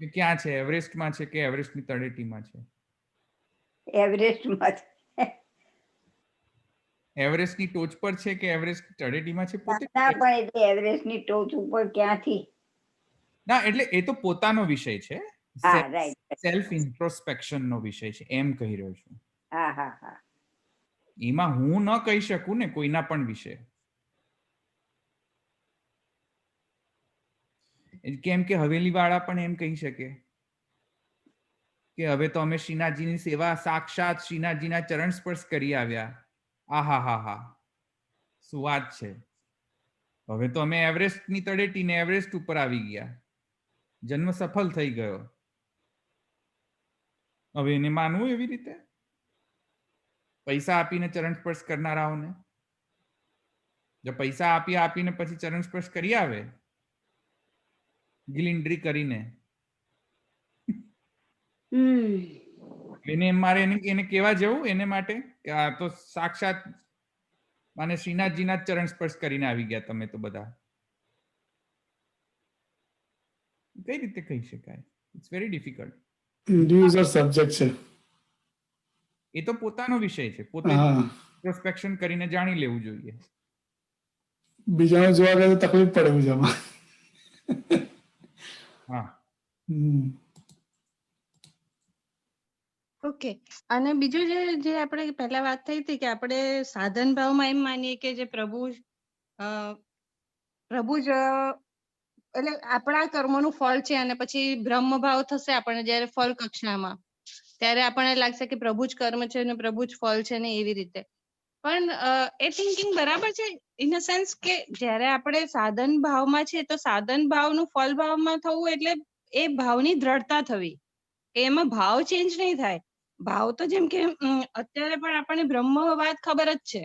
કે ક્યાં છે, એવરેસ્ટમાં છે કે એવરેસ્ટની તળેટીમાં છે. એવરેસ્ટમાં એવરેસ્ટની ટોચ પર છે કે એવરેસ્ટ તળેટીમાં છે, પોતે ના પણ એટલે એવરેસ્ટની ટોચ ઉપર ક્યાંથી? ના, એટલે એ તો પોતાનો વિષય છે, હા, રાઈટ. સેલ્ફ ઇન્ટ્રોસ્પેક્શન નો વિષય છે, એમ કહી રહ્યો છું. હા હા હા. એમાં હું ન કહી શકું ને કોઈના પણ વિશે, કેમ કે હવેલી વાળા પણ એમ કહી શકે કે હવે તો અમે શ્રીનાથજીની સેવા સાક્ષાત શ્રીનાથજીના ચરણ સ્પર્શ કરી આવ્યા, આહા હા હા શું વાત છે, હવે તો અમે એવરેસ્ટની તળેટીને એવરેસ્ટ ઉપર આવી ગયા, જન્મ સફળ થઈ ગયો. હવે એને માનવું એવી રીતે? પૈસા આપીને ચરણ સ્પર્શ કરનારાઓને જો પૈસા આપીને પછી ચરણ સ્પર્શ કરી આવે ગિલિન્ડ્રી કરીને, એને મારે એને કેવા જવું એને માટે કે આ તો સાક્ષાત માને શ્રીનાથજીના ચરણ સ્પર્શ કરીને આવી ગયા તમે તો બધા, કઈ રીતે કહી શકાય? It's very difficult. Individual subject છે. એ તો પોતાનો વિષય છે, પોતે ઇન્ટ્રોસ્પેક્શન કરીને જાણી લેવું જોઈએ. બીજાનો જોવા ગયો તો તકલીફ પડે બીજામાં. હા. ઓકે. અને બીજું જે આપણે પહેલા વાત થઈ હતી કે આપણે સાધન ભાવમાં એમ માનીએ કે જે પ્રભુ જ એટલે આપણા કર્મોનું ફળ છે અને પછી બ્રહ્મ ભાવ થશે આપણને જ્યારે ફળ કક્ષામાં, ત્યારે આપણને લાગશે કે પ્રભુ જ કર્મ છે અને પ્રભુ જ ફળ છે ને એવી રીતે. પણ એ થિંકિંગ બરાબર છે ઇન અ સેન્સ કે જ્યારે આપણે સાધન ભાવમાં છે તો સાધન ભાવનું ફળ ભાવમાં થવું એટલે એ ભાવની દ્રઢતા થવી, કે એમાં ભાવ ચેન્જ નહીં થાય. ભાવ તો જેમ કે અત્યારે પણ આપણને બ્રહ્મવાદ ખબર જ છે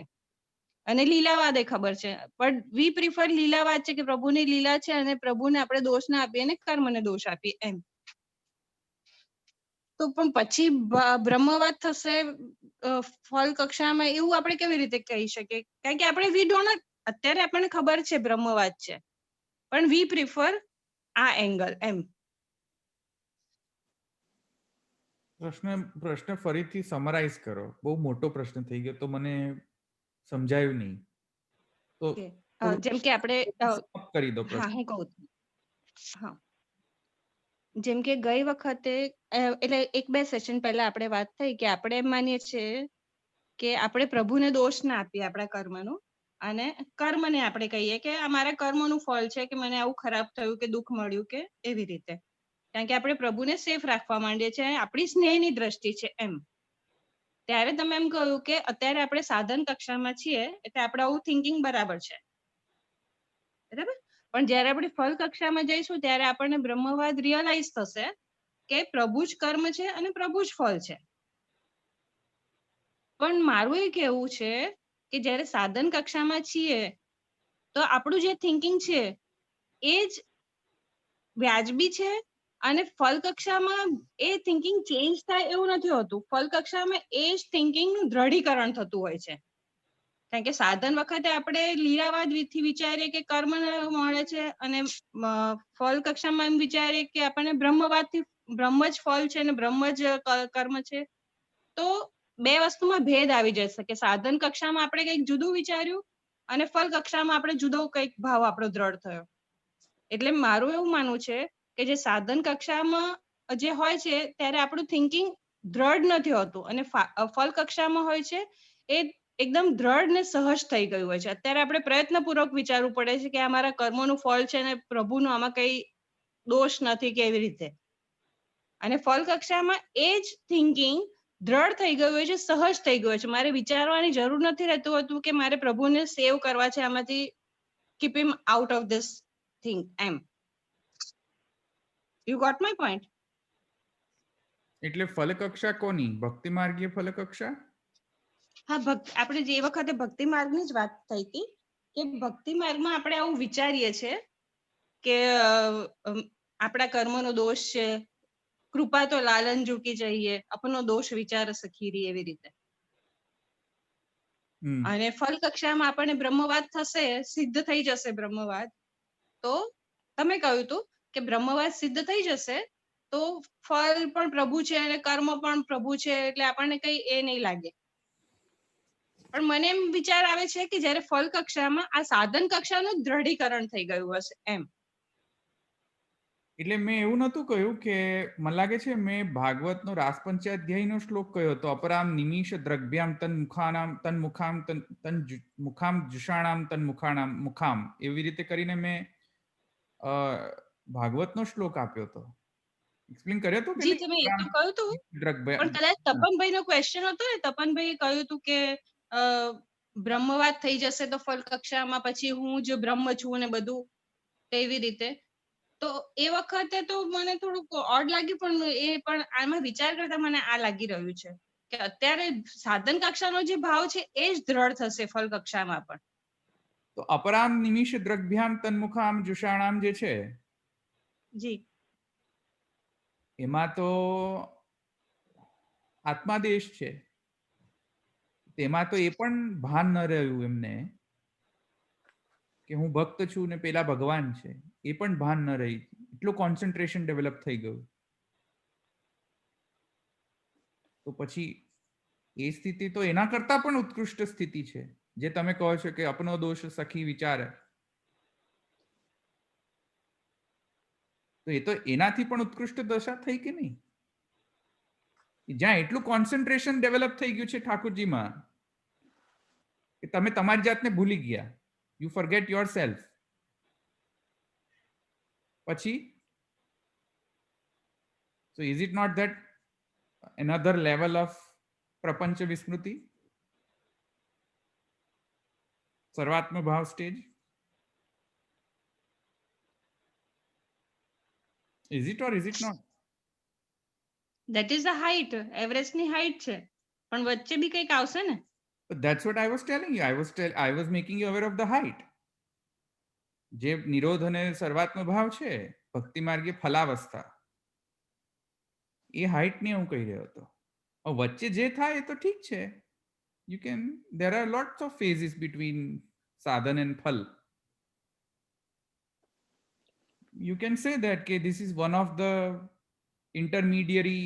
અને લીલાવાદ એ ખબર છે, પણ વી પ્રિફર લીલાવાદ છે કે પ્રભુની લીલા છે અને પ્રભુને આપણે દોષ ના આપીએ અને કર્મને દોષ આપીએ એમ. તો પણ પછી બ્રહ્મવાદ થશે ફળ કક્ષામાં, એવું આપણે કેવી રીતે કહી શકીએ? કારણ કે આપણે વી ડોન્ટ, અત્યારે આપણને ખબર છે બ્રહ્મવાદ છે, પણ વી પ્રિફર આ એંગલ એમ. પ્રશ્ન ફરીથી સમરાઇઝ કરો, બહુ મોટો પ્રશ્ન થઈ ગયો તો મને સમજાયું નહીં, તો જેમ કે આપણે કરી દો. હા હું કહું છું. હા, જેમ કે ગઈ વખતે એટલે 1-2 સેશન પહેલા આપણે વાત થઈ કે આપણે એમ માનીએ છીએ કે આપણે પ્રભુને દોષ ના આપીએ આપણા કર્મનું, અને કર્મને આપણે કહીએ કે આ મારા કર્મનું ફળ છે કે મને આવું ખરાબ થયું કે દુઃખ મળ્યું કે એવી રીતે, કારણ કે આપણે પ્રભુને સેફ રાખવા માંડીએ છીએ, આપણી સ્નેહની દ્રષ્ટિ છે એમ. ત્યારે તમે એમ કહ્યું કે અત્યારે આપણે સાધન કક્ષામાં છીએ એટલે આપણે આવું થિંકિંગ બરાબર છે, બરાબર. પણ જ્યારે આપણે ફળ કક્ષામાં જઈશું ત્યારે આપણને બ્રહ્મવાદ રિયલાઇઝ થશે કે પ્રભુ જ કર્મ છે અને પ્રભુ જ ફળ છે. પણ મારું એ કહેવું છે કે જ્યારે સાધન કક્ષામાં છીએ તો આપણું જે થિંકિંગ છે એ જ વ્યાજબી છે, અને ફળ કક્ષામાં એ થિંકિંગ ચેન્જ થાય એવું નથી હોતું. ફળ કક્ષામાં એ જ થિંકિંગનું દ્રઢીકરણ થતું હોય છે. કારણ કે સાધન વખતે આપણે લીલાવાદથી વિચારીએ કે કર્મ મળે છે, અને ફળ કક્ષામાં એમ વિચારીએ કે આપણને બ્રહ્મવાદથી બ્રહ્મ જ ફળ છે અને બ્રહ્મ જ કર્મ છે. તો બે વસ્તુમાં ભેદ આવી જશે કે સાધન કક્ષામાં આપણે કંઈક જુદું વિચાર્યું અને ફળ કક્ષામાં આપણે જુદો કંઈક ભાવ આપણો દ્રઢ થયો. એટલે મારું એવું માનવું છે કે જે સાધન કક્ષામાં જે હોય છે ત્યારે આપણું થિંકિંગ દ્રઢ નથી હોતું, અને ફળ કક્ષામાં હોય છે એ એકદમ દ્રઢ ને સહજ થઈ ગયું હોય છે. અત્યારે આપણે પ્રયત્નપૂર્વક વિચારવું પડે છે કે આ મારા કર્મોનું ફળ છે અને પ્રભુનો આમાં કઈ દોષ નથી કે એવી રીતે. અને ફળ કક્ષામાં એ જ થિંકિંગ દ્રઢ થઈ ગયું હોય છે, સહજ થઈ ગયું છે. મારે વિચારવાની જરૂર નથી રહેતું હતું કે મારે પ્રભુને સેવ કરવા છે, આમાંથી keep him out of this thing M. You got my point? એટલે ફલકક્ષા કોની? ભક્તિ માર્ગીય ફલકક્ષા? હા આપણે જે વખતે ભક્તિ માર્ગની જ વાત થઈ હતી કે ભક્તિ માર્ગમાં આપણે આવું વિચારીએ છીએ કે આપણા કર્મનો દોષ છે, કૃપા તો લાલન ઝૂકી જઈએ, અપનો દોષ વિચાર સખીરી, એવી રીતે. અને ફલ કક્ષામાં આપણને બ્રહ્મવાદ થશે, સિદ્ધ થઈ જશે બ્રહ્મવાદ. તો તમે કહ્યું હતું કે બ્રહ્મવાદ સિદ્ધ થઈ જશે તો ફળ પણ પ્રભુ છે અને કર્મ પણ પ્રભુ છે, એટલે આપણને કઈ એ નહીં લાગે. પણ મને એમ વિચાર આવે છે કે જ્યારે ફલ કક્ષામાં આ સાધન કક્ષાનું દ્રઢીકરણ થઈ ગયું હશે એમ. એટલે મેં એવું નતું કહ્યું કે મને લાગે છે મેં ભાગવતનો રાસપંચાધ્યાયનો શ્લોક કહ્યો હતો, અપરામ નિમિષ દ્રગ્ભ્યામ તન મુખાનામ તન મુખામ તન મુખામ જુષાણામ તન મુખાણામ મુખામ, એવી રીતે કરીને મેં ભાગવતનો શ્લોક આપ્યો હતો. એક્સપ્લેન કર્યો હતો કે જી તમે એ તો કહ્યું હતું, પણ કદાચ તપનભાઈ નો ક્વેશ્ચન હતો ને, તપનભાઈએ કહ્યું હતું કે બ્રહ્મવાદ થઈ જશે તો ફલ કક્ષામાં પછી હું જ બ્રહ્મ છું ને બધું તેવી રીતે. તો એ વખતે તો મને થોડુંક ઓડ લાગ્યું, પણ આમાં વિચાર કરતા મને આ લાગી રહ્યું છે કે અત્યારે સાધન કક્ષાનો જે ભાવ છે એ જ દ્રઢ થશે ફલ કક્ષામાં પણ. તો અપરામ નિમિષ દ્રગ્ભ્યામ તન્મુખામ જુષાણામ જે છે જી, એમાં તો આત્માદેશ છે, તેમાં તો એ પણ ભાન ન રહ્યું એમને કે હું ભક્ત છું ને પેલા ભગવાન છે, એ પણ ભાન ન રહી. એટલું કોન્સન્ટ્રેશન ડેવલપ થઈ ગયું. તો પછી એ સ્થિતિ તો એના કરતા પણ ઉત્કૃષ્ટ સ્થિતિ છે, જે તમે કહો છો કે અપનો દોષ સખી વિચાર. તો એ તો એનાથી પણ ઉત્કૃષ્ટ દશા થઈ કે નહીં? જ્યાં એટલું કોન્સન્ટ્રેશન ડેવલપ થઈ ગયું છે ઠાકોરજીમાં કે તમે તમારી જાતને ભૂલી ગયા. You forget yourself. પછી so is it not that another level of prapancha vismruti, sarvatma bhav stage? Is it or is it not? that is the height, Everest ની હાઈટ છે, પણ વચ્ચે બી કંઈક આવશે ને. But that's what I was telling you. I was making you aware of the height. જે નિરોધ અને સર્વાત્મ ભાવ છે ભક્તિ માર્ગે ફલાવસ્થા, એ હાઈટ ને હું કહી રહ્યો હતો. વચ્ચે જે થાય એ તો ઠીક છે. You can, there are lots of phases between sadhan and phal. You can say that okay, this is one of the intermediary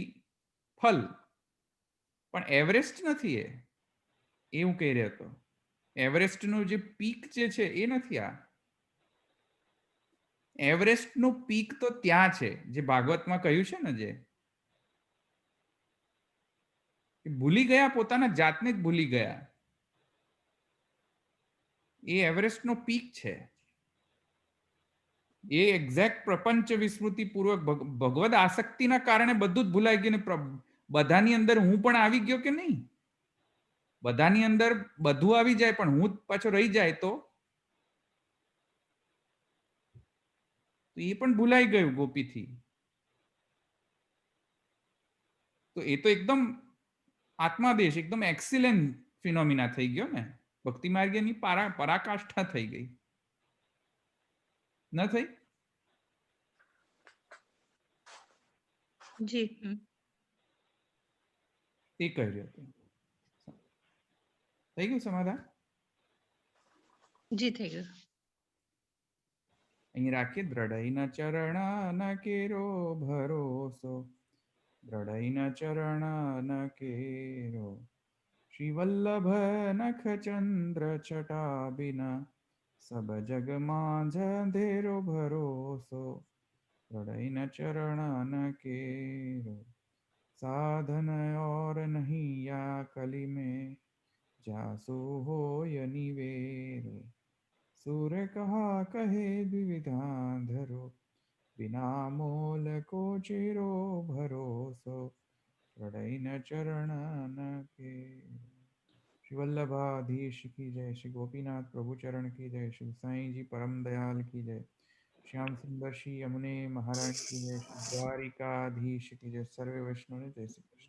phal, પણ એવરેસ્ટ નથી એ હું કહી રહ્યો હતો. એવરેસ્ટનું જે પીક જે છે એ નથી આ. એવરેસ્ટનું પીક તો ત્યાં છે, જે ભાગવતમાં કહ્યું છે ને, જે ભૂલી ગયા, પોતાના જાતને જ ભૂલી ગયા, એ એવરેસ્ટનો પીક છે. એ એક્ઝેક્ટ પ્રપંચ વિસ્મૃતિ પૂર્વક ભગવદ આસક્તિના કારણે બધું જ ભૂલાઈ ગયું ને બધાની અંદર હું પણ આવી ગયો કે નહીં? બધાની અંદર બધું આવી જાય પણ હું પાછો રહી જાય તો એ પણ ભૂલાઈ ગયું ગોપીથી. તો એ તો એકદમ આત્માદેશ, એકદમ એક્સિલેન્ટ ફિનોમિના થઈ ગયો ને. ભક્તિ માર્ગની પરાકાષ્ઠા થઈ ગઈ, ન થઈ? જી, એ કહી રહ્યો હતો. થઈ ગયું સમાધાન? જી થઈ ગયું. અહીં રાખીએ. દ્રઢઈના ચરણ ન કેરો ભરોસો, દ્રઢઈના ચરણ ન કેરો, શ્રી વલ્લભ નખ ચંદ્ર છટા બિના, સબ જગ માં અંધેરો ભરોસો, દ્રઢઈના ચરણ ન કેરો, साधन और नहीं या कली में, जासो हो निवेरो, सूर कहा कहे द्विविधा धरो, बिना मोल को चिरो भरोसो, हृदय न चरण न के। श्री वल्लभाधीश की जय, श्री गोपीनाथ प्रभु चरण की जय, श्री साईं जी परम दयाल की जय, श्याम सुंदर श्री यमुने महाराज की जय, श्री द्वारिकाधीश की जय, सर्वे वैष्णव ने जय श्री कृष्ण।